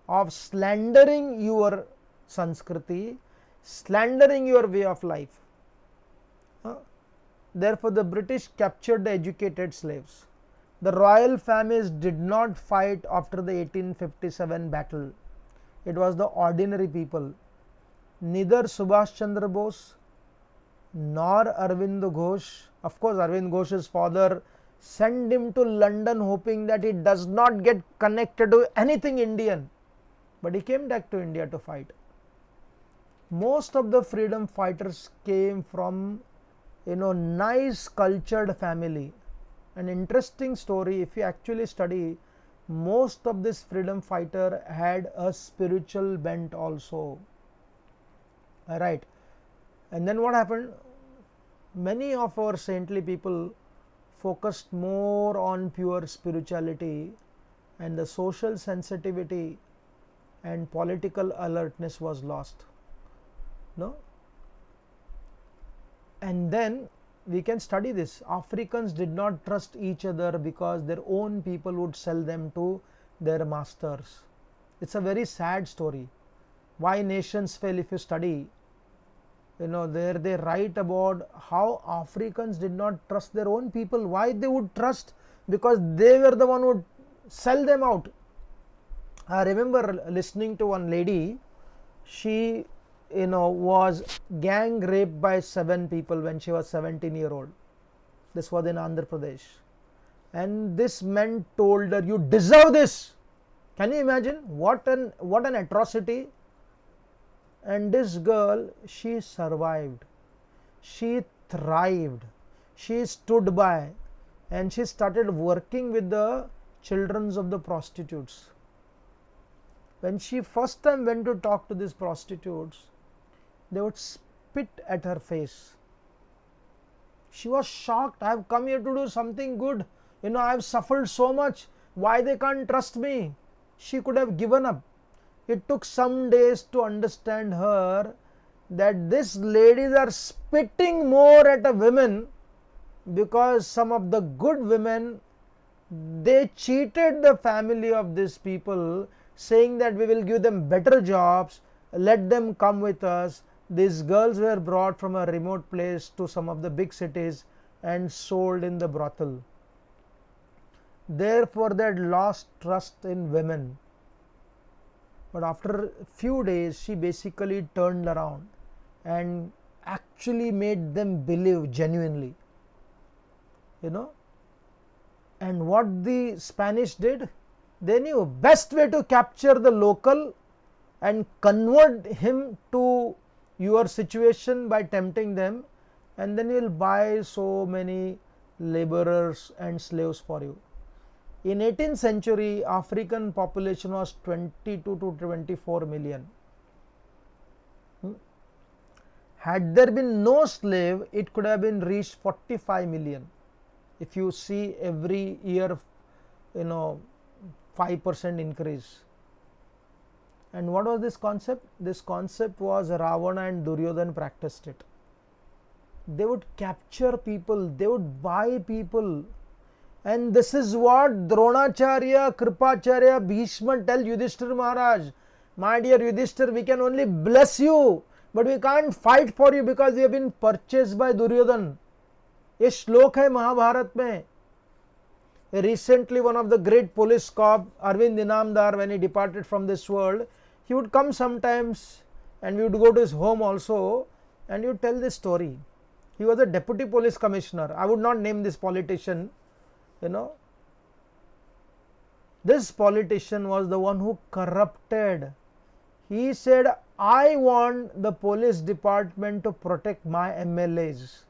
of slandering your Sanskriti, slandering your way of life? Therefore, the British captured the educated slaves. The royal families did not fight after the 1857 battle. It was the ordinary people. Neither Subhash Chandra Bose nor Arvind Ghosh, of course Arvind Ghosh's father sent him to London hoping that he does not get connected to anything Indian, but he came back to India to fight. Most of the freedom fighters came from nice cultured family. An interesting story, if you actually study, most of this freedom fighter had a spiritual bent also. Alright, and then what happened? Many of our saintly people focused more on pure spirituality, and the social sensitivity and political alertness was lost. No? And then we can study this. Africans did not trust each other because their own people would sell them to their masters. It's a very sad story. Why nations fail, if you study, there they write about how Africans did not trust their own people. Why they would trust? Because they were the one who would sell them out. I remember listening to one lady. She was gang raped by 7 people when she was 17-year-old. This was in Andhra Pradesh. And this man told her, you deserve this. Can you imagine? What an atrocity. And this girl, she survived. She thrived. She stood by. And she started working with the children of the prostitutes. When she first time went to talk to these prostitutes, they would spit at her face. She was shocked. I have come here to do something good. I have suffered so much. Why they can't trust me? She could have given up. It took some days to understand her that these ladies are spitting more at a women because some of the good women, they cheated the family of these people, saying that we will give them better jobs, let them come with us. These girls were brought from a remote place to some of the big cities and sold in the brothel. Therefore, they had lost trust in women. But after a few days, she basically turned around and actually made them believe genuinely. And what the Spanish did, they knew best way to capture the local and convert him to your situation by tempting them, and then you will buy so many laborers and slaves for you. In 18th century, African population was 22 to 24 million. Had there been no slave, it could have been reached 45 million. If you see every year, 5% increase. And what was this concept? This concept was Ravana and Duryodhana practiced it. They would capture people, they would buy people. And this is what Dronacharya, Kripacharya, Bhishma tell Yudhishthira Maharaj. My dear Yudhishthira, we can only bless you, but we can't fight for you because we have been purchased by Duryodhana. ये श्लोक है महाभारत में. Recently, one of the great police cop, Arvind Inamdar, when he departed from this world, he would come sometimes and we would go to his home also and he would tell this story. He was a deputy police commissioner. I would not name this politician. This politician was the one who corrupted. He said, I want the police department to protect my MLAs.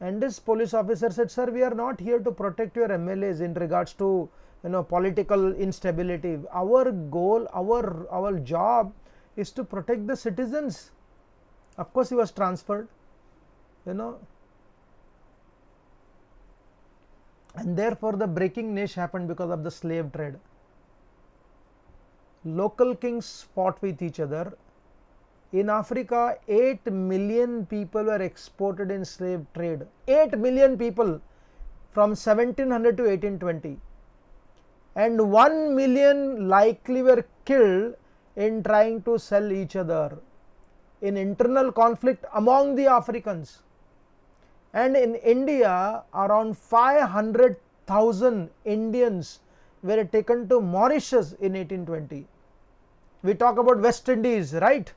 And this police officer said, sir, we are not here to protect your MLAs in regards to political instability. Our goal, our job is to protect the citizens. Of course, he was transferred. And therefore the breaking niche happened because of the slave trade. local kings fought with each other. In Africa, 8 million people were exported in slave trade. 8 million people from 1700 to 1820. And 1 million likely were killed in trying to sell each other, in internal conflict among the Africans. And in India, around 500,000 Indians were taken to Mauritius in 1820. We talk about West Indies, right?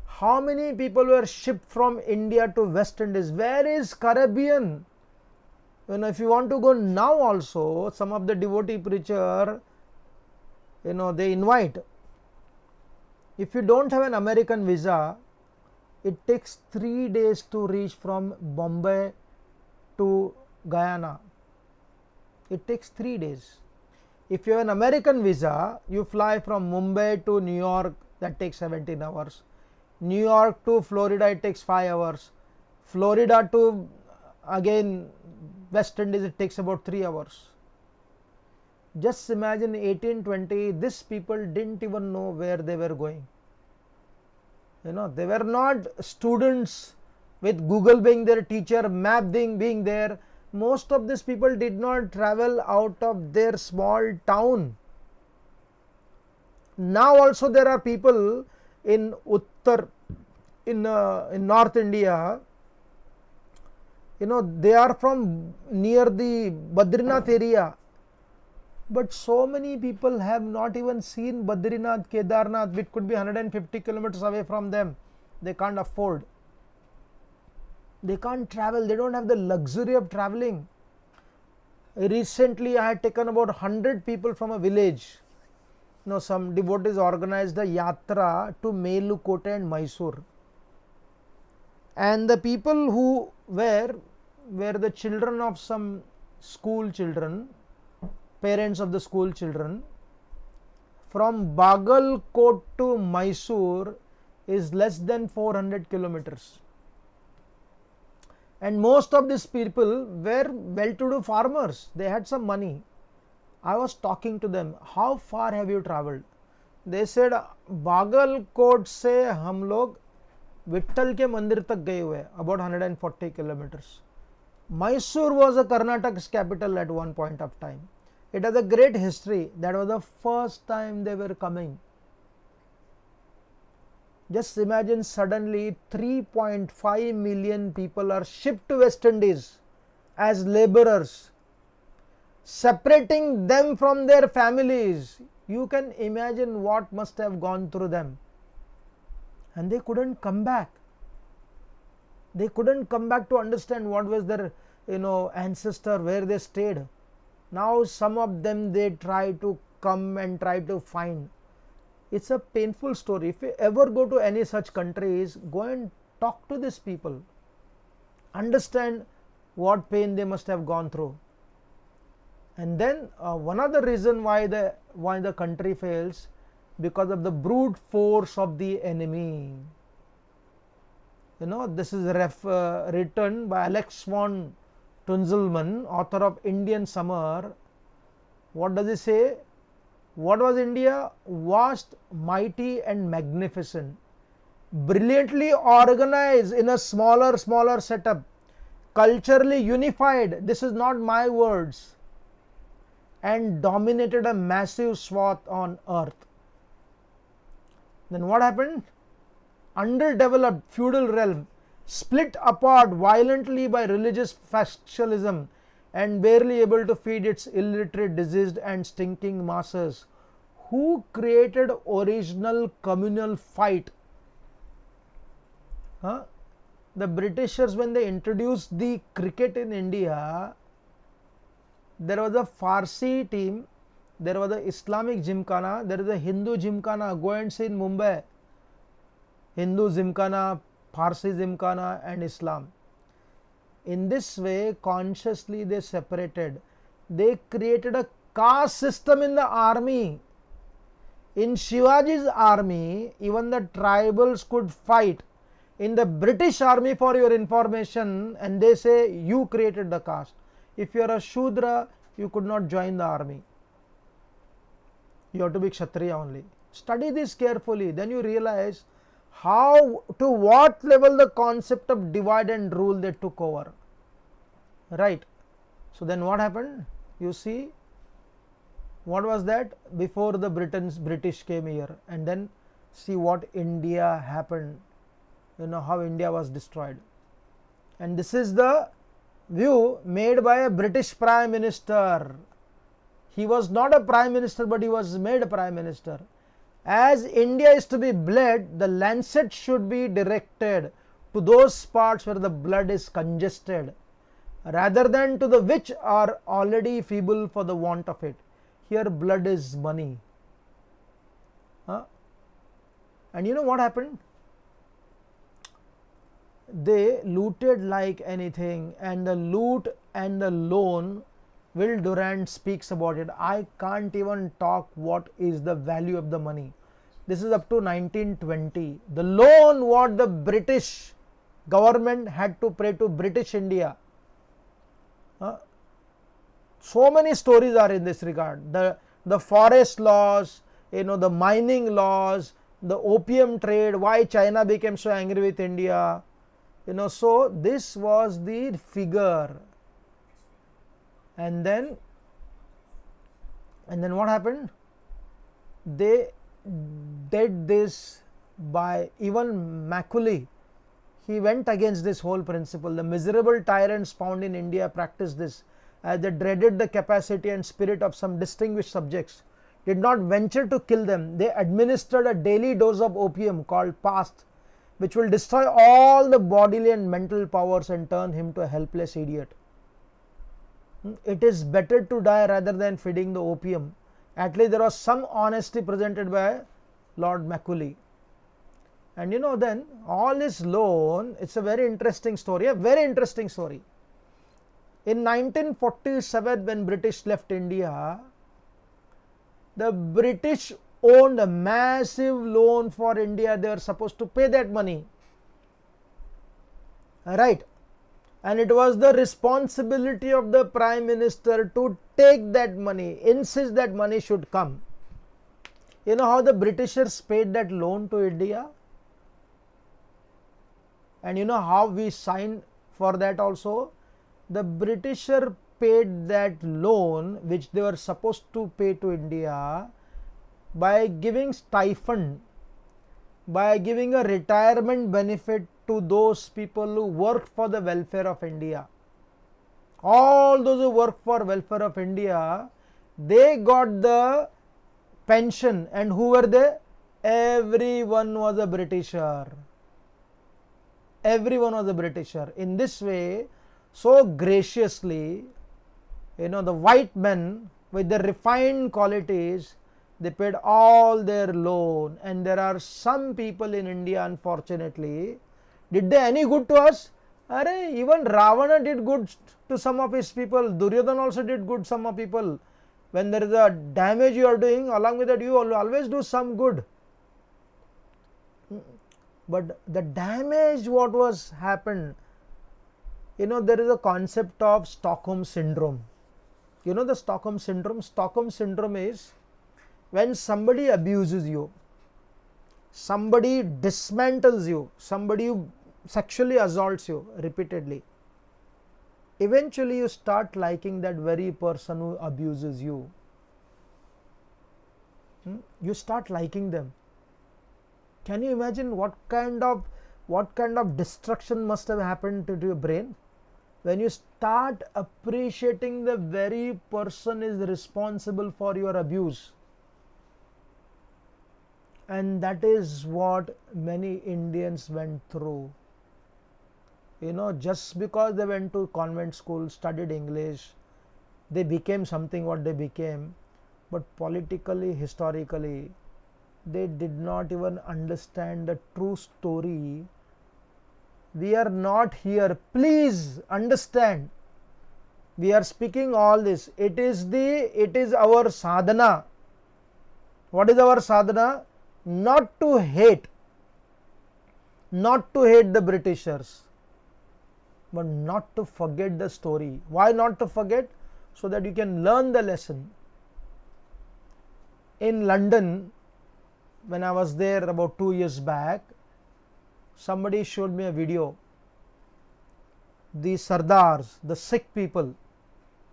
How many people were shipped from India to West Indies? Where is Caribbean? If you want to go now also, some of the devotee preacher, they invite. If you don't have an American visa, it takes 3 days to reach from Bombay to Guyana. It takes 3 days. If you have an American visa, you fly from Mumbai to New York, that takes 17 hours. New York to Florida, it takes 5 hours. Florida to again West Indies, it takes about 3 hours. Just imagine 1820, these people didn't even know where they were going. They were not students with Google being their teacher, map being there. Most of these people did not travel out of their small town. Now also there are people in in North India, they are from near the Badrinath area. But so many people have not even seen Badrinath, Kedarnath, which could be 150 kilometers away from them. They can't afford. They can't travel. They don't have the luxury of traveling. Recently, I had taken about 100 people from a village. Some devotees organized a yatra to Melukote and Mysore. And the people who were the children of some school children, parents of the school children. From Bagalkot to Mysore is less than 400 kilometers. And most of these people were well-to-do farmers. They had some money. I was talking to them, how far have you traveled? They said, Bagalkot se hum log Vittal ke mandir tak gaye hue, about 140 kilometers. Mysore was a Karnataka's capital at one point of time. It has a great history. That was the first time they were coming. Just imagine suddenly 3.5 million people are shipped to West Indies as laborers, separating them from their families. You can imagine what must have gone through them. And they couldn't come back. They couldn't come back to understand what was their ancestor, where they stayed. Now some of them, they try to come and try to find. It's a painful story. If you ever go to any such countries, go and talk to these people. Understand what pain they must have gone through. And then one other reason why the country fails, because of the brute force of the enemy. This is written by Alex von Tunzelmann, author of Indian Summer. What does he say? What was India? Vast, mighty and magnificent, brilliantly organized in a smaller setup, culturally unified, this is not my words, and dominated a massive swath on earth. Then what happened? Underdeveloped feudal realm, split apart violently by religious factionalism and barely able to feed its illiterate, diseased and stinking masses. Who created original communal fight? The Britishers, when they introduced the cricket in India, there was a Farsi team, there was the Islamic Gymkhana, there is a Hindu Gymkhana. Go and see in Mumbai. Hindu Gymkhana, Farsi Gymkhana and Islam. In this way, consciously they separated. They created a caste system in the army. In Shivaji's army, even the tribals could fight. In the British army, for your information, and they say you created the caste. If you are a Shudra, you could not join the army. You have to be Kshatriya only. Study this carefully, then you realize how, to what level the concept of divide and rule they took over. Right. So then what happened? You see, what was that? Before the British came here, and then see what India happened. You know how India was destroyed. And this is the view made by a British Prime Minister. He was not a Prime Minister, but he was made a Prime Minister. As India is to be bled, the lancet should be directed to those parts where the blood is congested, rather than to the which are already feeble for the want of it. Here blood is money. And you know what happened? They looted like anything, and the loot and the loan, Will Durant speaks about it. I can't even talk what is the value of the money. This is up to 1920. The loan what the British government had to pay to British India. So many stories are in this regard. The forest laws, the mining laws, the opium trade, why China became so angry with India. So this was the figure. And then what happened? They did this by, even Macaulay, he went against this whole principle. The miserable tyrants found in India practiced this, as they dreaded the capacity and spirit of some distinguished subjects, did not venture to kill them. They administered a daily dose of opium called past, which will destroy all the bodily and mental powers and turn him to a helpless idiot. It is better to die rather than feeding the opium. At least there was some honesty presented by Lord Macaulay. And then all this loan, it's a very interesting story, In 1947, when British left India, the British owned a massive loan for India. They were supposed to pay that money. Right. And it was the responsibility of the Prime Minister to take that money, insist that money should come. You know how the Britishers paid that loan to India? And you know how we signed for that also? The Britisher paid that loan which they were supposed to pay to India by giving stipend, by giving a retirement benefit to those people who worked for the welfare of India. All those who worked for welfare of India, they got the pension. And who were they? Everyone was a Britisher. Everyone was a Britisher. In this way, so graciously, the white men with their refined qualities, they paid all their loan. And there are some people in India, unfortunately, did they any good to us? Even Ravana did good to some of his people. Duryodhana also did good to some of people. When there is a damage you are doing, along with that you always do some good. But the damage what was happened, there is a concept of Stockholm Syndrome. You know the Stockholm Syndrome? Stockholm Syndrome is when somebody abuses you, somebody dismantles you, somebody sexually assaults you repeatedly. Eventually you start liking that very person who abuses you. You start liking them. Can you imagine what kind of destruction must have happened to your brain? When you start appreciating the very person is responsible for your abuse. And that is what many Indians went through. Just because they went to convent school, studied English, they became something what they became. But politically, historically, they did not even understand the true story. We are not here. Please understand. We are speaking all this. It is our sadhana. What is our sadhana? Not to hate the Britishers, but not to forget the story. Why not to forget? So that you can learn the lesson. In London, when I was there about 2 years back, somebody showed me a video. The Sardars, the Sikh people,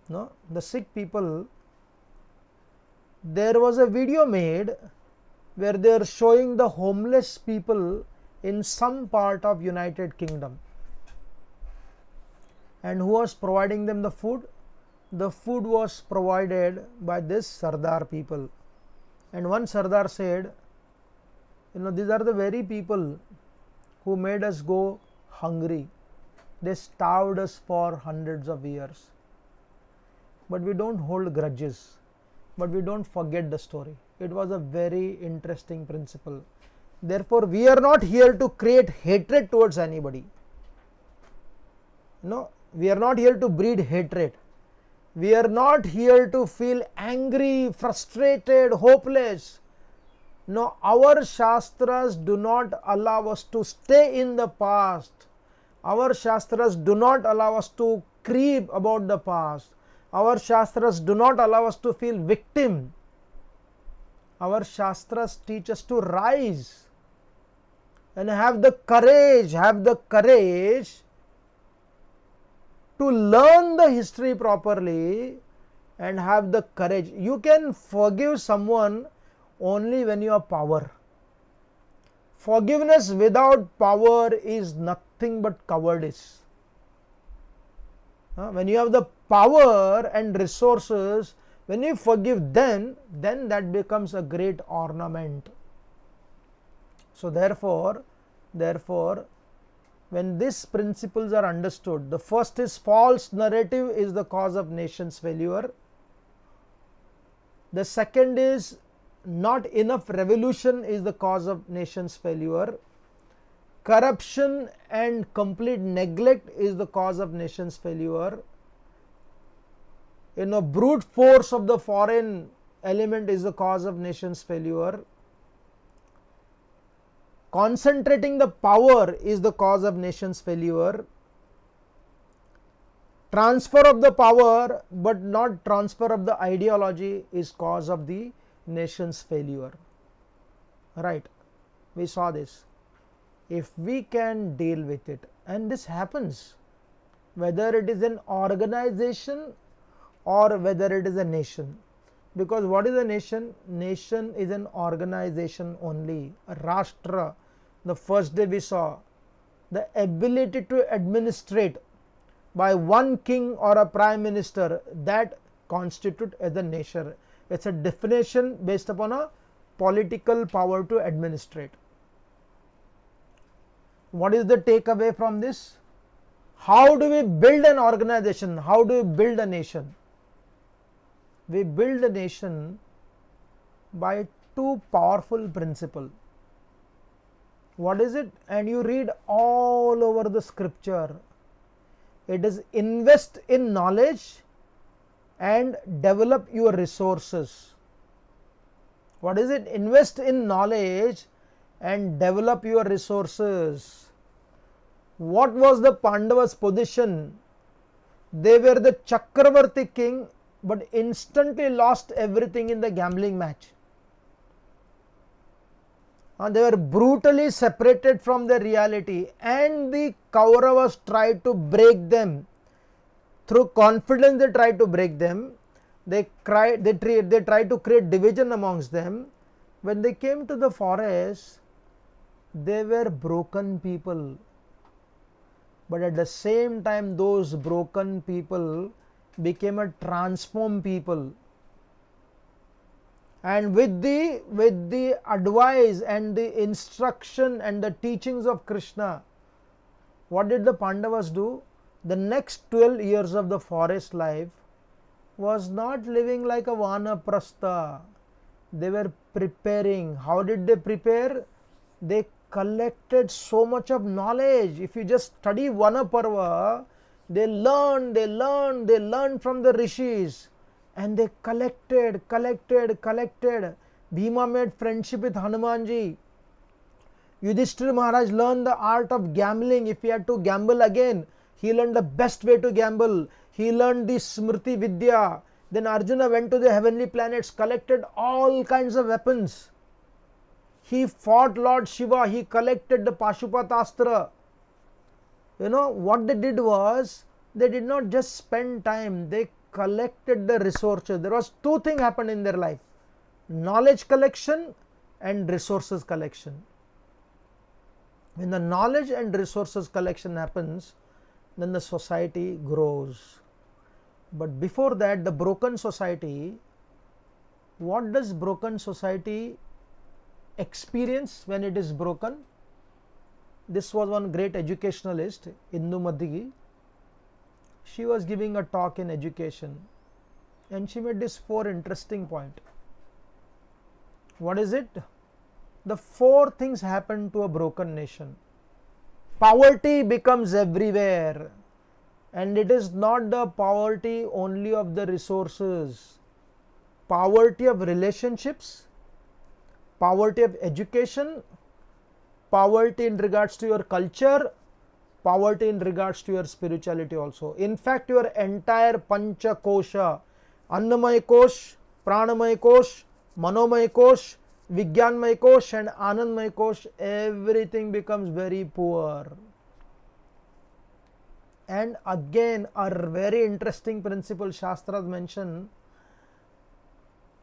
the Sikh people, there was a video made where they are showing the homeless people in some part of United Kingdom. And who was providing them the food? The food was provided by this Sardar people. And one Sardar said, these are the very people who made us go hungry. They starved us for hundreds of years. But we don't hold grudges. But we don't forget the story. It was a very interesting principle. Therefore, we are not here to create hatred towards anybody. We are not here to breed hatred. We are not here to feel angry, frustrated, hopeless. No, our Shastras do not allow us to stay in the past. Our Shastras do not allow us to creep about the past. Our Shastras do not allow us to feel victim. Our Shastras teach us to rise and have the courage to learn the history properly and have the courage. You can forgive someone only when you have power. Forgiveness without power is nothing but cowardice. When you have the power and resources, when you forgive then that becomes a great ornament. So therefore, when these principles are understood, the first is false narrative is the cause of nation's failure. The second is not enough revolution is the cause of nation's failure. Corruption and complete neglect is the cause of nation's failure. Brute force of the foreign element is the cause of nation's failure. Concentrating the power is the cause of nation's failure. Transfer of the power but not transfer of the ideology is cause of the nation's failure. Right, we saw this. If we can deal with it, and this happens whether it is an organization or whether it is a nation, because what is a nation? Nation is an organization only. A Rashtra, the first day we saw, the ability to administrate by one king or a prime minister, that constitute as a nation. It's a definition based upon a political power to administrate. What is the takeaway from this? How do we build an organization? How do we build a nation? We build a nation by two powerful principles. What is it? And you read all over the scripture. It is invest in knowledge and develop your resources. What is it? Invest in knowledge and develop your resources. What was the Pandavas' position? They were the Chakravarti king, but instantly lost everything in the gambling match. They were brutally separated from the reality, and the Kauravas tried to break them. Through confidence they tried to break them. They tried to create division amongst them. When they came to the forest, they were broken people. But at the same time, those broken people became a transformed people. And with the advice and the instruction and the teachings of Krishna, what did the Pandavas do? The next 12 years of the forest life was not living like a vanaprastha. They were preparing. How did they prepare? They collected so much of knowledge. If you just study Vanaparva, they learned from the rishis, and they collected. Bhima made friendship with Hanumanji. Yudhishthira Maharaj learned the art of gambling. If he had to gamble again, he learned the best way to gamble. He learned the Smriti Vidya. Then Arjuna went to the heavenly planets, collected all kinds of weapons. He fought Lord Shiva, he collected the Pashupatastra. What they did was, they did not just spend time, they collected the resources. There was two things happened in their life: knowledge collection and resources collection. When the knowledge and resources collection happens, then the society grows. But before that, the broken society, what does broken society experience when it is broken? This was one great educationalist, Indu Madhigi. She was giving a talk in education and she made this 4 interesting point. What is it? The 4 things happen to a broken nation. Poverty becomes everywhere, and it is not the poverty only of the resources. Poverty of relationships, poverty of education, poverty in regards to your culture, poverty in regards to your spirituality also. In fact, your entire Pancha Kosha, Annamay Kosh, Pranamay Kosh, Manomay Kosh, Vigyanmay Kosh and Anandmay Kosh, everything becomes very poor. And again, a very interesting principle Shastras mention: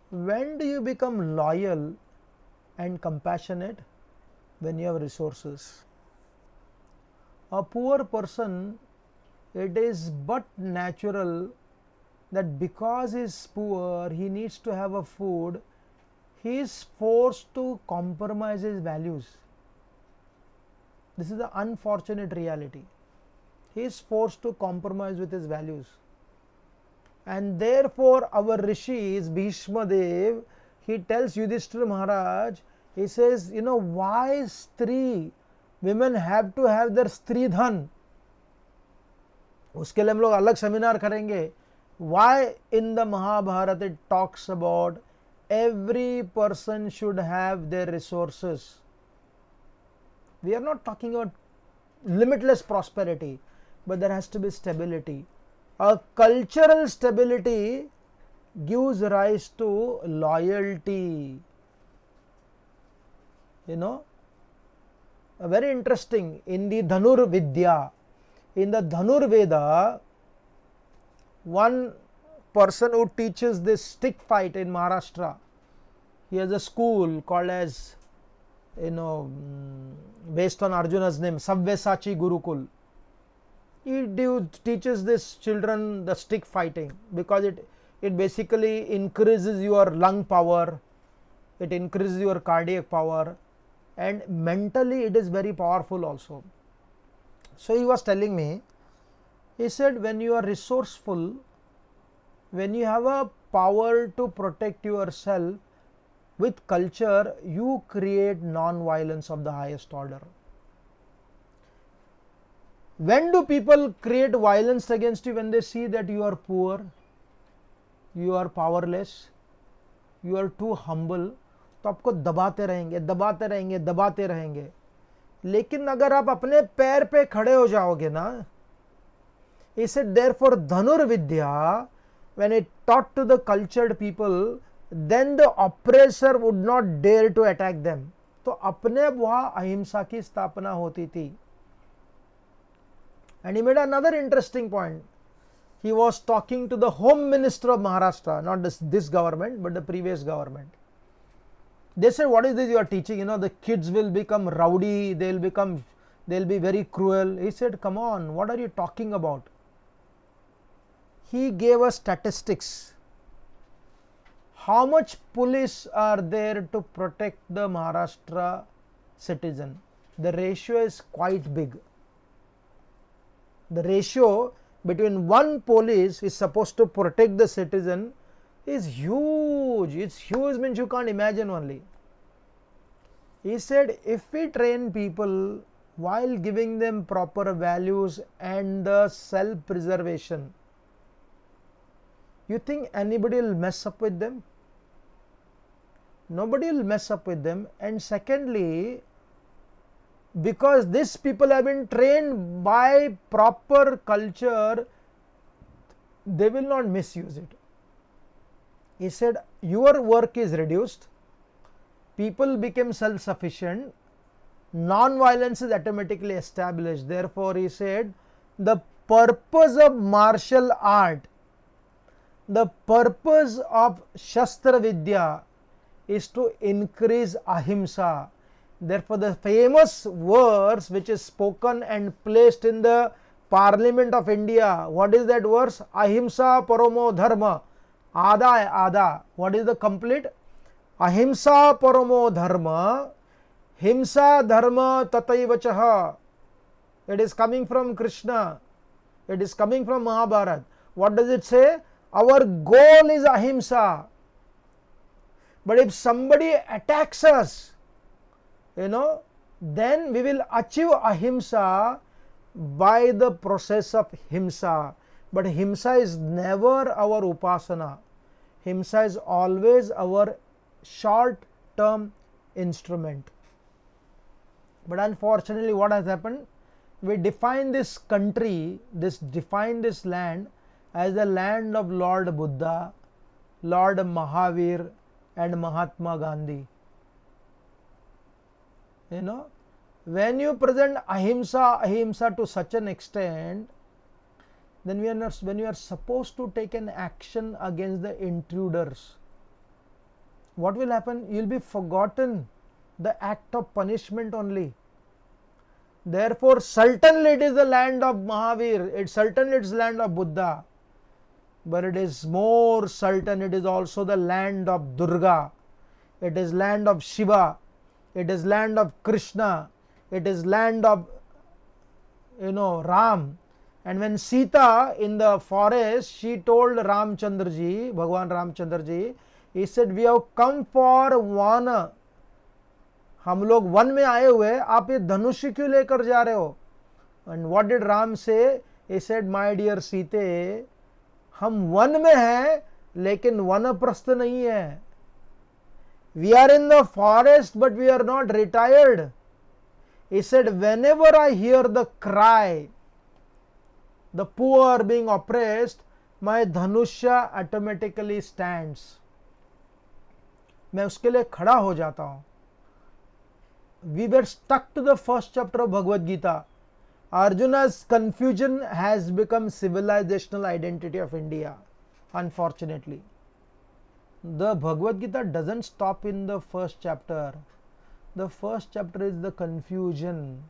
when do you become loyal and compassionate? When you have resources. A poor person, it is but natural that because he is poor, he needs to have a food, he is forced to compromise his values. This is the unfortunate reality. He is forced to compromise with his values. And therefore our rishis, Bhishma Dev, he tells Yudhishthira Maharaj, he says, why women have to have their stri dhan. उसके लिए हम लोग अलग seminar करेंगे. Why in the Mahabharata it talks about every person should have their resources. We are not talking about limitless prosperity, but there has to be stability. A cultural stability gives rise to loyalty. Very interesting, in the Dhanur Vidya, in the Dhanur Veda, one person who teaches this stick fight in Maharashtra, he has a school called as, based on Arjuna's name, Sabyasachi Gurukul. He teaches these children the stick fighting because it basically increases your lung power, it increases your cardiac power, and mentally it is very powerful also. So he was telling me, he said, when you are resourceful, when you have a power to protect yourself, with culture you create non-violence of the highest order. When do people create violence against you? When they see that you are poor, you are powerless, you are too humble, तो आपको दबाते रहेंगे, दबाते रहेंगे, दबाते रहेंगे. लेकिन अगर आप अपने पैर पे खड़े हो जाओगे ना, he said, therefore Dhanur Vidya, when it taught to the cultured people, then the oppressor would not dare to attack them. तो अपने अब वहाँ अहिंसा की स्थापना होती थी. And he made another interesting point. He was talking to the Home Minister of Maharashtra, not this government, but the previous government. They said, what is this you are teaching? The kids will become rowdy, they'll be very cruel. He said, come on, what are you talking about? He gave us statistics. How much police are there to protect the Maharashtra citizen? The ratio is quite big. The ratio between one police is supposed to protect the citizen is huge. It's huge means you can't imagine only. He said, if we train people while giving them proper values and the self-preservation, you think anybody will mess up with them? Nobody will mess up with them. And secondly, because these people have been trained by proper culture, they will not misuse it. He said, your work is reduced, people became self-sufficient, non-violence is automatically established. Therefore, he said, the purpose of martial art, the purpose of Shastra Vidya is to increase ahimsa. Therefore, the famous verse which is spoken and placed in the Parliament of India, what is that verse? Ahimsa paramo dharma. Ada ada. What is the complete? Ahimsa paramo dharma. Himsa dharma tataivachaha. It is coming from Krishna. It is coming from Mahabharata. What does it say? Our goal is ahimsa. But if somebody attacks us, then we will achieve ahimsa by the process of himsa. But himsa is never our upasana. Himsa is always our short term instrument. But unfortunately, what has happened? We define this country, define this land as the land of Lord Buddha, Lord Mahavir and Mahatma Gandhi. When you present ahimsa to such an extent, then when you are supposed to take an action against the intruders, what will happen? You will be forgotten the act of punishment only. Therefore, certainly it is the land of Mahavir, certainly it is the land of Buddha, but it is more certain it is also the land of Durga, it is land of Shiva, it is land of Krishna, it is land of Ram. And when Sita in the forest, she told Ramchandra ji, Bhagwan Ramchandra ji, he said, we have come for Vana. हम लोग one में आए हुए, आप ये धनुष्य क्यों लेकर जा रहे हो? एंड व्हाट डिड राम से? ही सेड, माय डियर सीते, हम वन में हैं लेकिन वनप्रस्थ नहीं है. We are in the forest but we are not retired. He said, whenever I hear the cry, the poor being oppressed, my धनुष्य automatically stands. मैं उसके लिए खड़ा हो जाता हूं. We were stuck to the first chapter of Bhagavad Gita. Arjuna's confusion has become civilizational identity of India, unfortunately. The Bhagavad Gita doesn't stop in the first chapter. The first chapter is the confusion.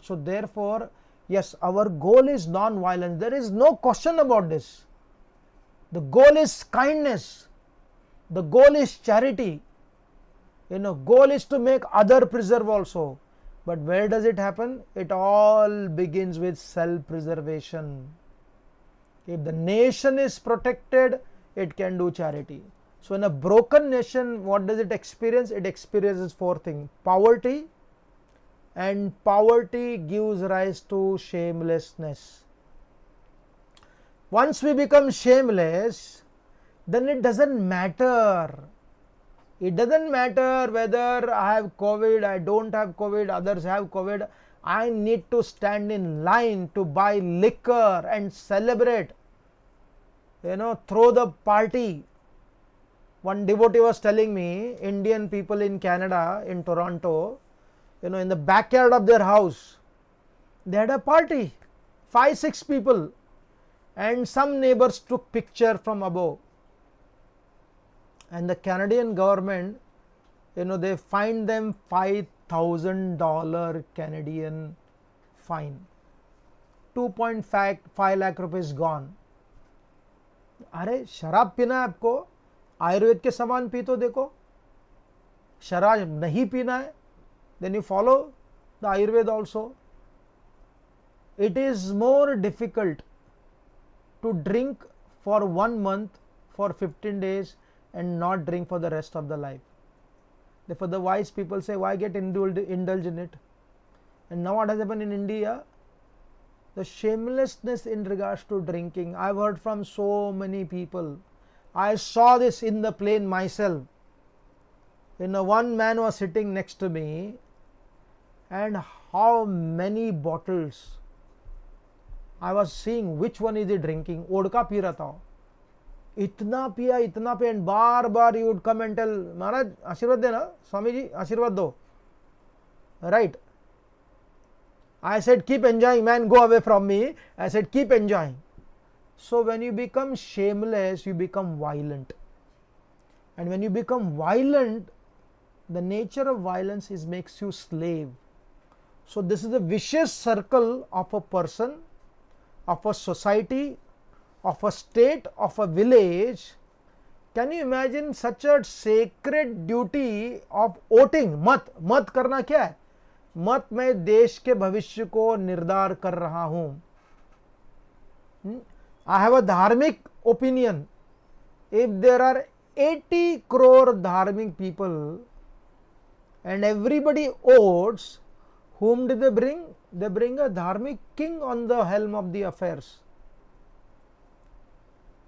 So therefore, yes, our goal is non-violence. There is no question about this. The goal is kindness. The goal is charity. Goal is to make other preserve also. But where does it happen? It all begins with self-preservation. If the nation is protected, it can do charity. So in a broken nation, what does it experience? It experiences four things. Poverty, and poverty gives rise to shamelessness. Once we become shameless, then it doesn't matter. It doesn't matter whether I have COVID, I don't have COVID, others have COVID. I need to stand in line to buy liquor and celebrate, throw the party. One devotee was telling me, Indian people in Canada, in Toronto, in the backyard of their house, they had a party, 5-6 people, and some neighbors took picture from above. And the Canadian government, they fined them $5,000 Canadian fine. 2.5 lakh rupees gone. अरे शराब पीना है आपको, आयुर्वेद के सामान P तो देखो. शराब नहीं पीना है, then you follow the Ayurveda also. It is more difficult to drink for 1 month, for 15 days, and not drink for the rest of the life. Therefore, the wise people say, why get indulge in it? And now what has happened in India? The shamelessness in regards to drinking. I've heard from so many people. I saw this in the plane myself. One man was sitting next to me, and how many bottles. I was seeing which one is he drinking. Odka pee raha tha. इतना पिया, and बार बार you would come and tell, महाराज आशीर्वाद देना, स्वामी जी आशीर्वाद दो, right. I said keep enjoying, man, go away from me. I said keep enjoying. So when you become shameless, you become violent. And when you become violent, the nature of violence is makes you slave. So this is the vicious circle of a person, of a society, of a state, of a village. Can you imagine such a sacred duty of voting? मत करना क्या है? मत मैं देश के भविष्य को निर्धार कर रहा हूं. I have a धार्मिक opinion. If there are 80 crore धार्मिक people and everybody votes, whom do they bring? They bring a dharmic king on the helm of the affairs.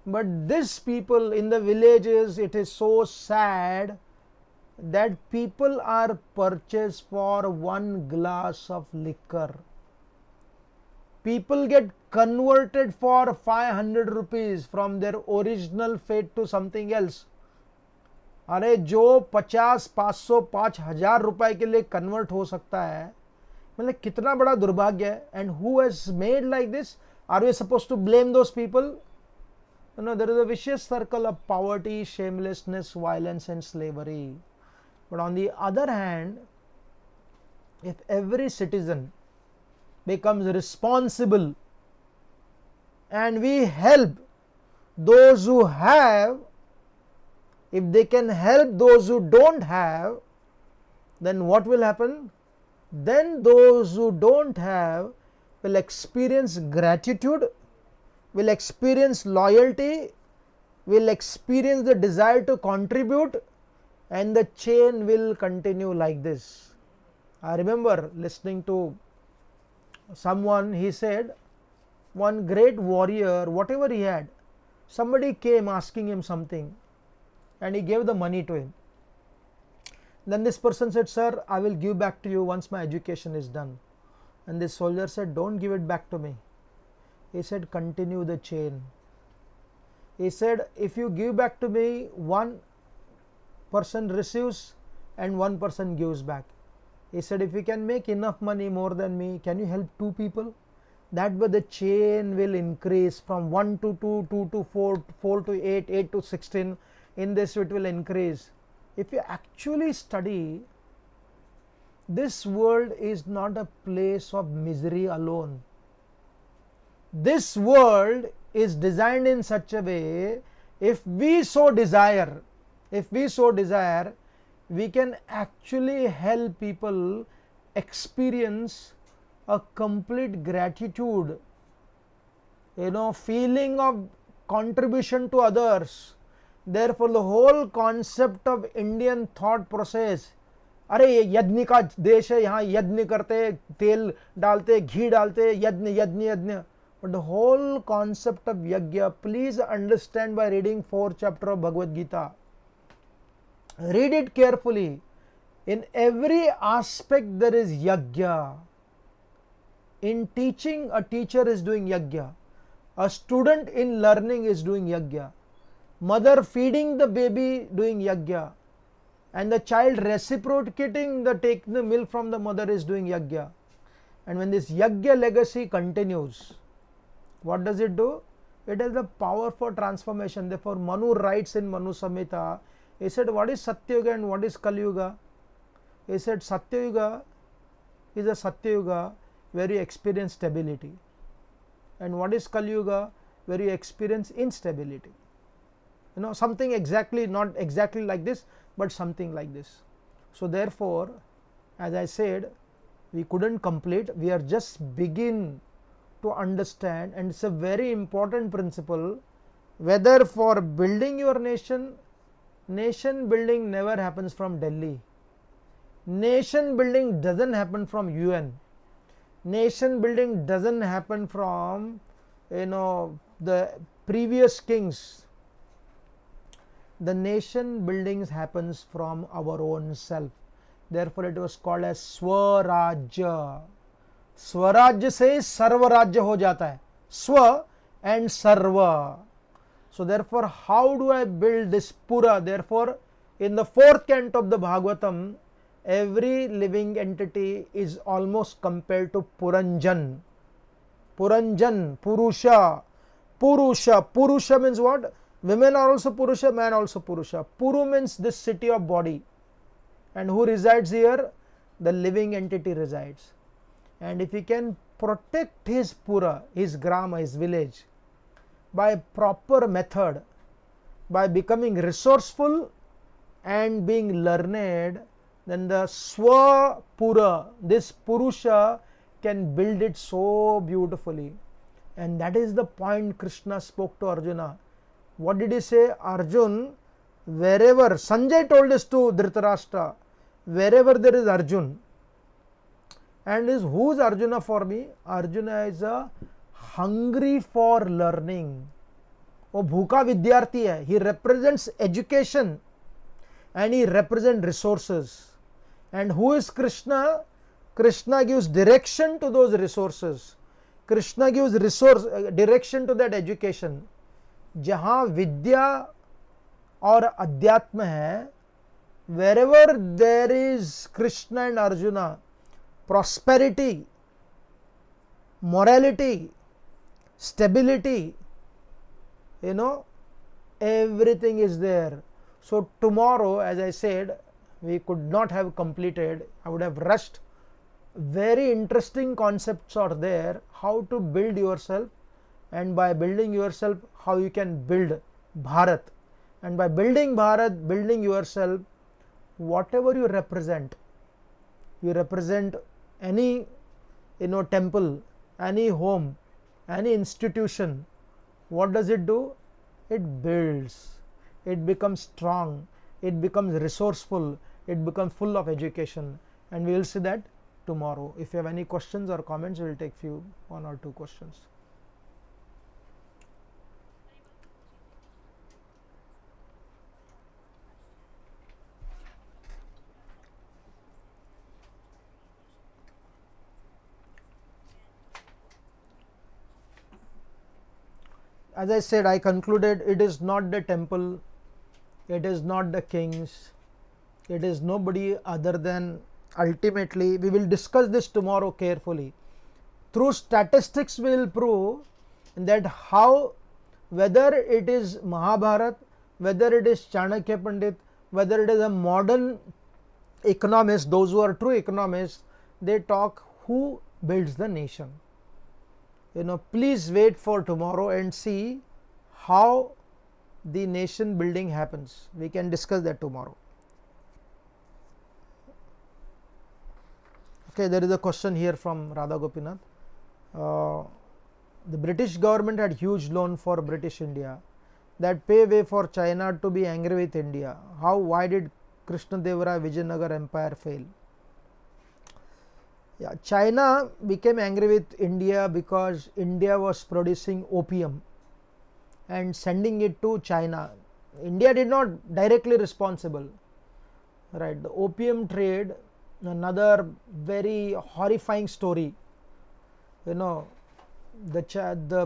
But these people in the villages, it is so sad that people are purchased for one glass of liquor. People get converted for 500 rupees from their original faith to something else. अरे जो 50, 500, 5,000 रुपए के लिए convert हो सकता है, मतलब कितना बड़ा दुर्भाग्य है. And who has made like this? Are we supposed to blame those people? No, there is a vicious circle of poverty, shamelessness, violence and slavery. But on the other hand, if every citizen becomes responsible and we help those who have, if they can help those who don't have, then what will happen? Then those who don't have will experience gratitude, will experience loyalty, will experience the desire to contribute, and the chain will continue like this. I remember listening to someone, he said, one great warrior, whatever he had, somebody came asking him something and he gave the money to him. Then this person said, sir, I will give back to you once my education is done. And this soldier said, don't give it back to me. He said, continue the chain. He said, if you give back to me, one person receives and one person gives back. He said, if you can make enough money more than me, can you help two people? That way the chain will increase from 1 to 2, 2 to 4, 4 to 8, 8 to 16. In this it will increase. If you actually study, this world is not a place of misery alone. This world is designed in such a way, if we so desire, we can actually help people experience a complete gratitude, feeling of contribution to others. Therefore, the whole concept of Indian thought process, अरे ये यज्ञ का देश है, यहाँ यज्ञ करते, तेल डालते, घी डालते, यज्ञ. But the whole concept of yajna, please understand by reading 4th chapter of Bhagavad Gita. Read it carefully. In every aspect there is yajna. In teaching, a teacher is doing yajna. A student in learning is doing yajna. Mother feeding the baby doing yajna. And the child reciprocating taking the milk from the mother is doing yajna. And when this yajna legacy continues, what does it do? It has the power for transformation. Therefore, Manu writes in Manu Samhita, he said, what is Satyuga and what is Kali Yuga? He said, Satyuga is a Satyuga where you experience stability. And what is Kali Yuga? Where you experience instability. Something exactly, not exactly like this, but something like this. So therefore, as I said, we couldn't complete, we are just begin to understand, and it's a very important principle, whether for building your nation building never happens from Delhi. Nation building doesn't happen from UN. Nation building doesn't happen from the previous kings. The nation building happens from our own self. Therefore it was called as Swarajya. स्वराज्य से सर्वराज्य हो जाता है. स्व and सर्व. So therefore, how do I build this Pura? Therefore, in the 4th canto of the Bhagavatam, every living entity is almost compared to Puranjan. Puranjan, Purusha. Purusha means what? Women are also Purusha, man also Purusha. Puru means this city of body. And who resides here? The living entity resides. And if he can protect his Pura, his Grama, his village, by proper method, by becoming resourceful and being learned, then the Swa Pura, this Purusha, can build it so beautifully. And that is the point Krishna spoke to Arjuna. What did he say? Arjun, wherever, Sanjay told this to Dhritarashtra, wherever there is Arjun, and who is Arjuna for me? Arjuna is a hungry for learning. वो भूखा विद्यार्थी है. He represents education and he represents resources. And who is Krishna? Krishna gives direction to those resources. Krishna gives direction to that education. जहाँ विद्या और अध्यात्म है, wherever there is Krishna and Arjuna, prosperity, morality, stability, everything is there. So tomorrow, as I said, we could not have completed. I would have rushed. Very interesting concepts are there, how to build yourself, and by building yourself, how you can build Bharat. And by building Bharat, building yourself, whatever you represent any temple, any home, any institution. What does it do? It builds, it becomes strong, it becomes resourceful, it becomes full of education. And we will see that tomorrow. If you have any questions or comments, we will take one or two questions. As I said, I concluded it is not the temple, it is not the kings, it is nobody other than, ultimately, we will discuss this tomorrow carefully. Through statistics we will prove that how, whether it is Mahabharat, whether it is Chanakya Pandit, whether it is a modern economist, those who are true economists, they talk who builds the nation. Please wait for tomorrow and see how the nation building happens. We can discuss that tomorrow. Okay, there is a question here from Radha Gopinath. The British government had huge loan for British India that pave way for China to be angry with India. Why did Krishnadevara Vijayanagar empire fail? Yeah, China became angry with India because India was producing opium and sending it to China. India did not directly responsible. Right, the opium trade, another very horrifying story. The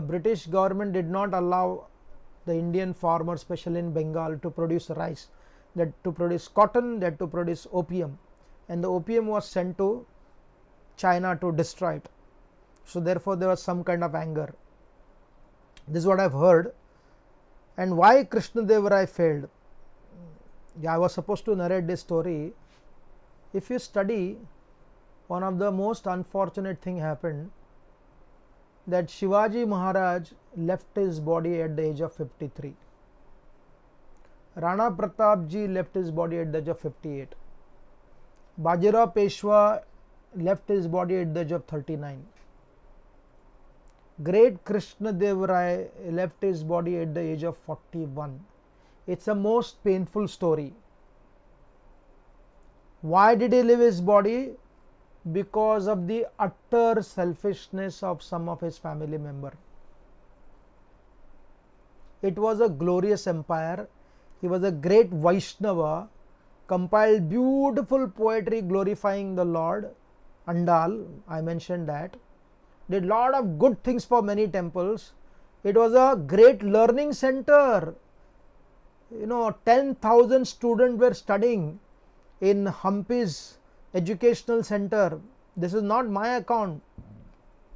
British government did not allow the Indian farmers, especially in Bengal, to produce rice, that to produce cotton, that to produce opium, and the opium was sent to China to destroy it. So therefore there was some kind of anger. This is what I have heard. And why Krishnadevara failed? Yeah, I was supposed to narrate this story. If you study, one of the most unfortunate thing happened, that Shivaji Maharaj left his body at the age of 53. Rana Pratap ji left his body at the age of 58. Bajirao Peshwa left his body at the age of 39. Great Krishnadevara left his body at the age of 41. It's a most painful story. Why did he leave his body? Because of the utter selfishness of some of his family members. It was a glorious empire. He was a great Vaishnava, compiled beautiful poetry glorifying the Lord. Andal, I mentioned that, did lot of good things for many temples. It was a great learning center. 10,000 students were studying in Hampi's educational center. This is not my account.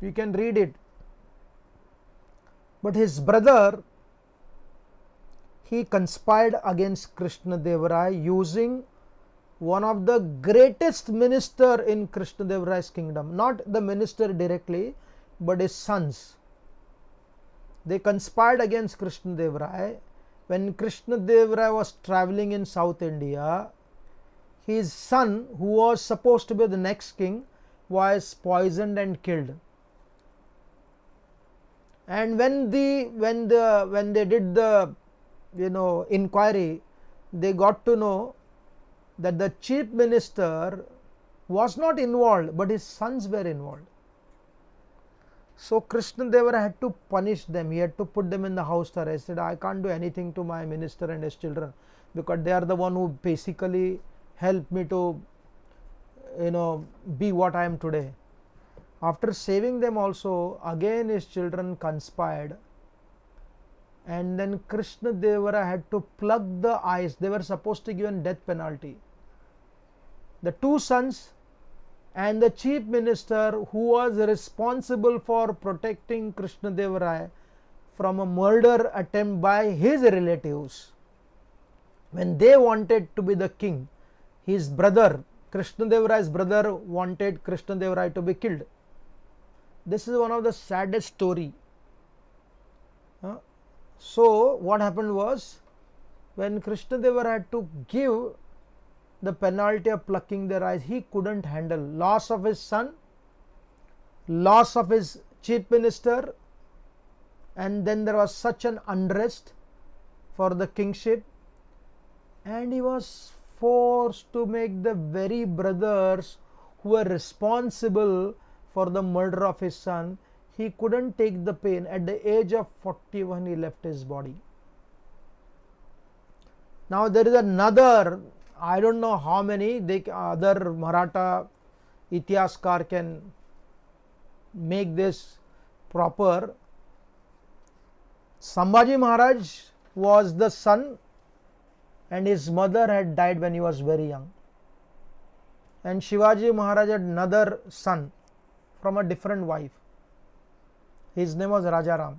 You can read it. But his brother, he conspired against Krishnadeva Raya using one of the greatest minister in Krishnadeva Raya's kingdom. Not the minister directly, but his sons. They conspired against Krishnadeva Raya. When Krishnadeva Raya was traveling in South India, his son, who was supposed to be the next king, was poisoned and killed. And when they did the inquiry, they got to know that the chief minister was not involved, but his sons were involved. So Krishnadeva Raya had to punish them. He had to put them in the house arrest. He said, I can't do anything to my minister and his children, because they are the one who basically helped me to be what I am today. After saving them also, again his children conspired, and then Krishnadeva Raya had to plug the eyes. They were supposed to give a death penalty. The two sons and the chief minister, who was responsible for protecting Krishnadeva Raya from a murder attempt by his relatives, when they wanted to be the king, his brother, Krishnadeva Raya's brother, wanted Krishnadeva Raya to be killed. This is one of the saddest story. So what happened was, when Krishnadeva Raya had to give the penalty of plucking their eyes, he couldn't handle loss of his son, loss of his chief minister, and then there was such an unrest for the kingship, and he was forced to make the very brothers who were responsible for the murder of his son. He couldn't take the pain. At the age of 41, he left his body. Now there is another, I don't know how many other Maratha Itihascar can make this proper. Sambhaji Maharaj was the son, and his mother had died when he was very young. And Shivaji Maharaj had another son from a different wife. His name was Rajaram.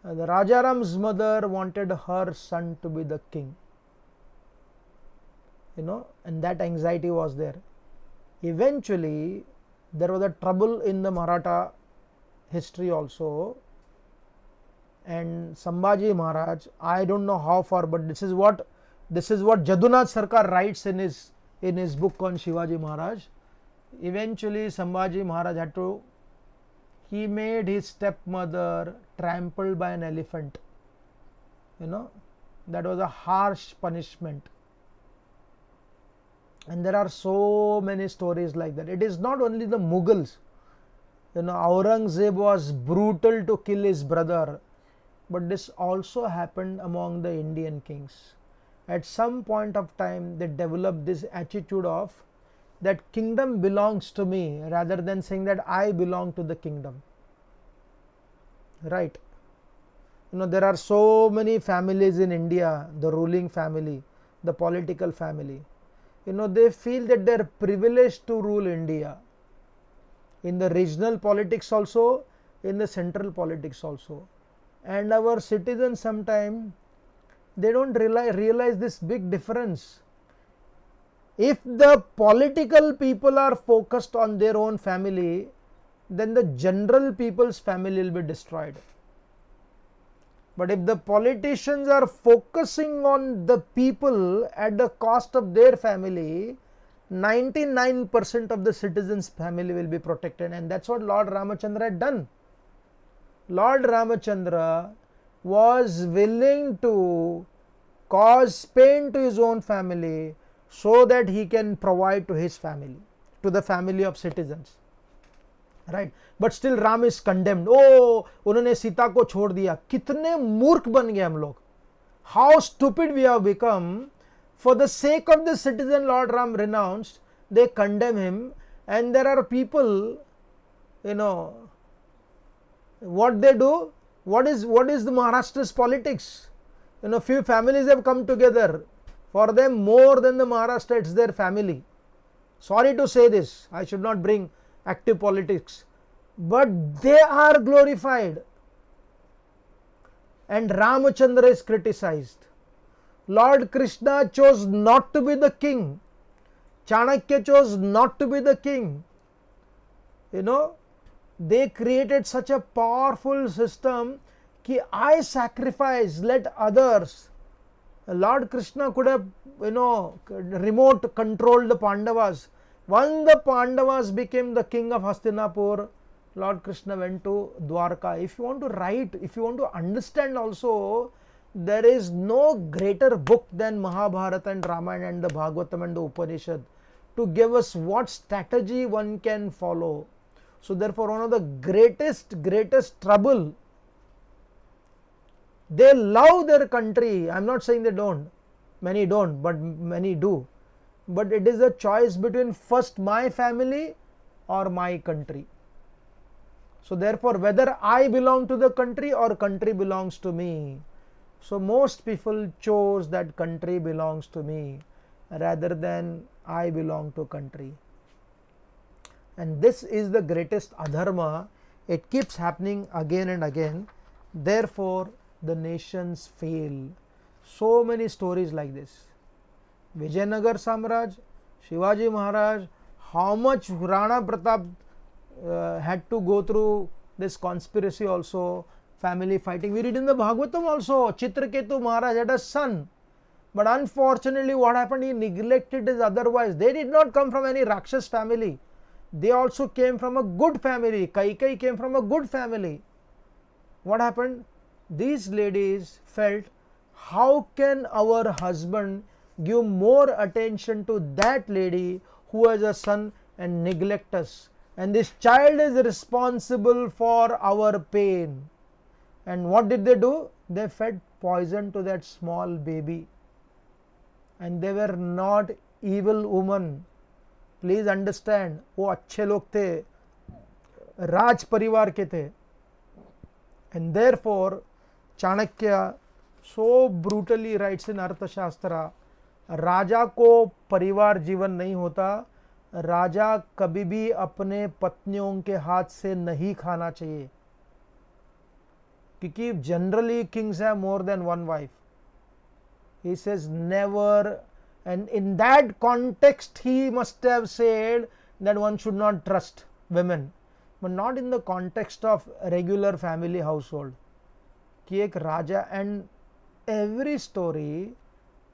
The Rajaram's mother wanted her son to be the king. And that anxiety was there. Eventually, there was a trouble in the Maratha history also. And Sambhaji Maharaj, I don't know how far, but this is what Jadunath Sarkar writes in his book on Shivaji Maharaj. Eventually, Sambhaji Maharaj he made his stepmother trampled by an elephant. That was a harsh punishment. And there are so many stories like that. It is not only the Mughals. Aurangzeb was brutal to kill his brother, but this also happened among the Indian kings. At some point of time, they developed this attitude of that kingdom belongs to me, rather than saying that I belong to the kingdom. Right? There are so many families in India, the ruling family, the political family. They feel that they are privileged to rule India. In the regional politics also, in the central politics also. And our citizens sometimes, they don't realize this big difference. If the political people are focused on their own family, then the general people's family will be destroyed. But if the politicians are focusing on the people at the cost of their family, 99% of the citizens' family will be protected. And that's what Lord Ramachandra had done. Lord Ramachandra was willing to cause pain to his own family so that he can provide to his family, to the family of citizens. Right? But still Ram is condemned. Oh, उन्होंने सीता को छोड़ दिया. कितने मूर्ख बन गए हम लोग. How stupid we have become. For the sake of the citizen Lord Ram renounced, they condemn him, and there are people, what they do, What is the Maharashtra's politics? Few families have come together. For them, more than the Maharashtra, it's their family. Sorry to say this, I should not bring active politics, but they are glorified. And Ramachandra is criticized. Lord Krishna chose not to be the king. Chanakya chose not to be the king. They created such a powerful system ki I sacrifice, let others. Lord Krishna could have, remote controlled the Pandavas. When the Pandavas became the king of Hastinapur, Lord Krishna went to Dwarka. If you want to write, if you want to understand also, there is no greater book than Mahabharata and Ramayana and the Bhagavatam and the Upanishad to give us what strategy one can follow. So therefore, one of the greatest trouble, they love their country. I am not saying they don't. Many don't, but many do. But it is a choice between first my family or my country. So therefore, whether I belong to the country or country belongs to me. So most people chose that country belongs to me rather than I belong to country. And this is the greatest adharma. It keeps happening again and again. Therefore, the nations fail. So many stories like this. Vijayanagar Samraj, Shivaji Maharaj, how much Rana Pratap had to go through this conspiracy also, family fighting. We read in the Bhagavatam also, Chitraketu Maharaj had a son. But unfortunately what happened, he neglected his otherwise. They did not come from any Rakshas family. They also came from a good family. Kaikai came from a good family. What happened? These ladies felt, how can our husband give more attention to that lady who has a son and neglect us? And this child is responsible for our pain. And what did they do? They fed poison to that small baby. And they were not evil women. Please understand, वो अच्छे लोग थे, राज परिवार के थे. And therefore, Chanakya so brutally writes in Arthashastra, राजा को परिवार जीवन नहीं होता, राजा कभी भी अपने पत्नियों के हाथ से नहीं खाना चाहिए, क्योंकि generally kings have more than one wife. He says never, and in that context he must have said that one should not trust women, but not in the context of regular family household. कि एक राजा, and every story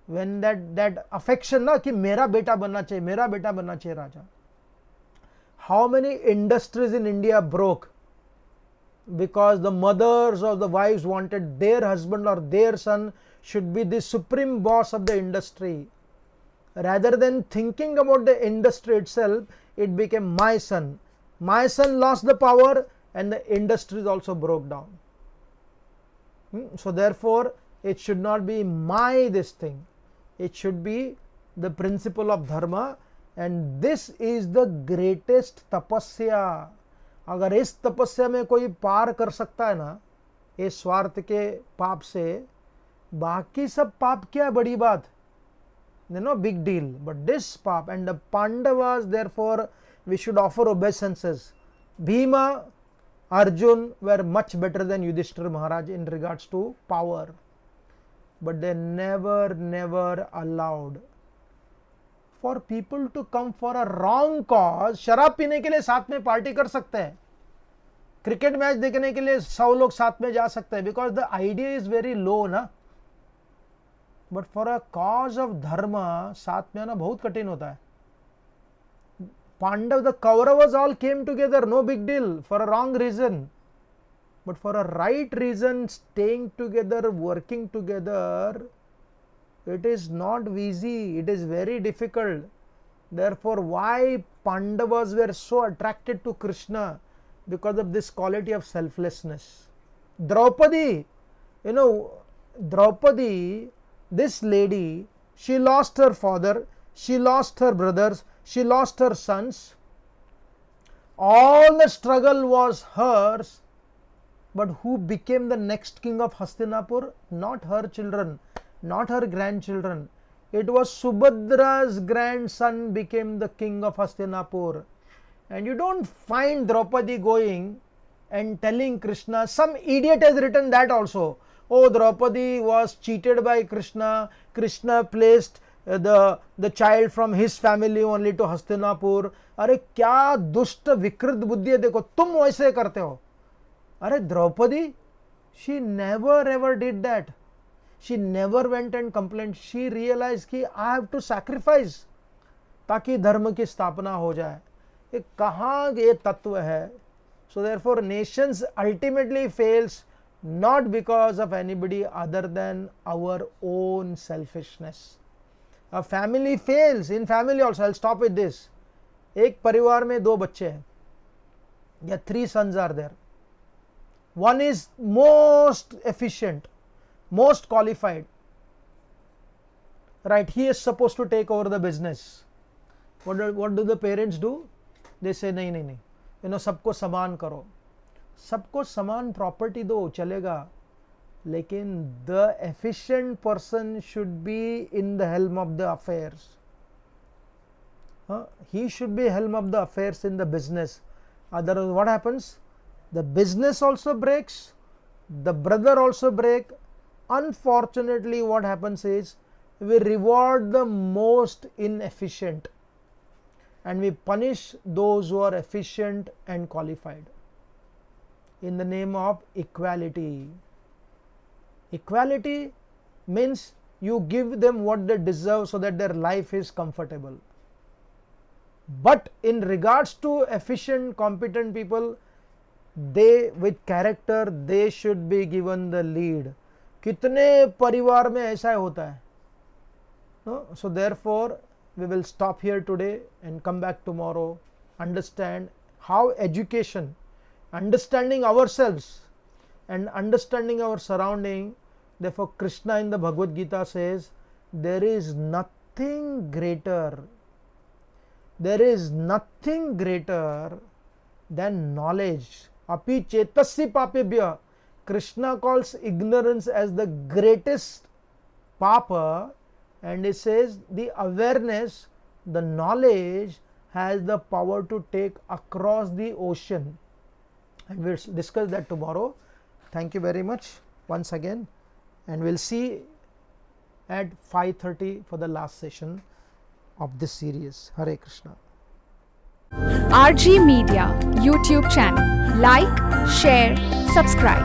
when that affection ना कि मेरा बेटा बनना चाहिए राजा. How many industries in India broke because the mothers or the wives wanted their husband or their son should be the supreme boss of the industry. Rather than thinking about the industry itself, it became my son. My son lost the power and the industries also broke down. So therefore, it should not be my this thing. It should be the principle of dharma, and this is the greatest tapasya. अगर इस तपस्या में कोई पार कर सकता है ना, इस स्वार्थ के पाप से, बाकी सब पाप क्या बड़ी बात, no big deal. But this pap, and the Pandavas, therefore we should offer obeisances. Bhima, Arjun were much better than Yudhishthira Maharaj in regards to power, but they never allowed for people to come for a wrong cause. शराब पीने के लिए साथ में party कर सकते हैं, cricket match देखने के लिए 100 लोग साथ में जा सकते हैं, because the idea is very low ना. But for a cause of dharma, साथ में आना बहुत कठिन होता है. Pandav, the Kauravas all came together, no big deal, for a wrong reason. But for a right reason, staying together, working together, it is not easy, it is very difficult. Therefore, why Pandavas were so attracted to Krishna? Because of this quality of selflessness. Draupadi, Draupadi, this lady, she lost her father, she lost her brothers, she lost her sons. All the struggle was hers, But who became the next king of Hastinapur? Not her children, not her grandchildren. It was Subhadra's grandson became the king of Hastinapur. And you don't find Draupadi going and telling Krishna, some idiot has written that also. Oh, Draupadi was cheated by Krishna. Krishna placed the child from his family only to Hastinapur. अरे क्या दुष्ट विकृत बुद्धि है, देखो तुम वैसे करते हो. अरे Draupadi, she never ever did that. She never went and complained. She realized कि I have to sacrifice ताकि धर्म की स्थापना हो जाए. ये कहाँ ये तत्व है? So therefore nations ultimately fails not because of anybody other than our own selfishness. A family fails. In family also, I'll stop with this. एक परिवार में दो बच्चे हैं या 3 sons are there. One is most efficient, most qualified, right? He is supposed to take over the business. What do the parents do? They say नहीं नहीं नहीं, you know, सबको समान करो, सबको समान प्रॉपर्टी दो, चलेगा, लेकिन the efficient person should be in the helm of the affairs. He should be helm of the affairs in the business. Otherwise what happens? The business also breaks, the brother also break. Unfortunately what happens is we reward the most inefficient and we punish those who are efficient and qualified in the name of equality. Equality means you give them what they deserve so that their life is comfortable. But in regards to efficient, competent people, they with character, they should be given the lead. कितने परिवार में ऐसा होता है? No? So therefore we will stop here today and come back tomorrow. Understand how education, understanding ourselves and understanding our surrounding. Therefore Krishna in the Bhagavad Gita says there is nothing greater. There is nothing greater than knowledge. Api chetasya papebhya. Krishna calls ignorance as the greatest papa, and he says the awareness, the knowledge has the power to take across the ocean. And we'll discuss that tomorrow. Thank you very much once again, and we'll see at 5:30 for the last session of this series. Hare Krishna. RG Media YouTube channel. Like, share, subscribe.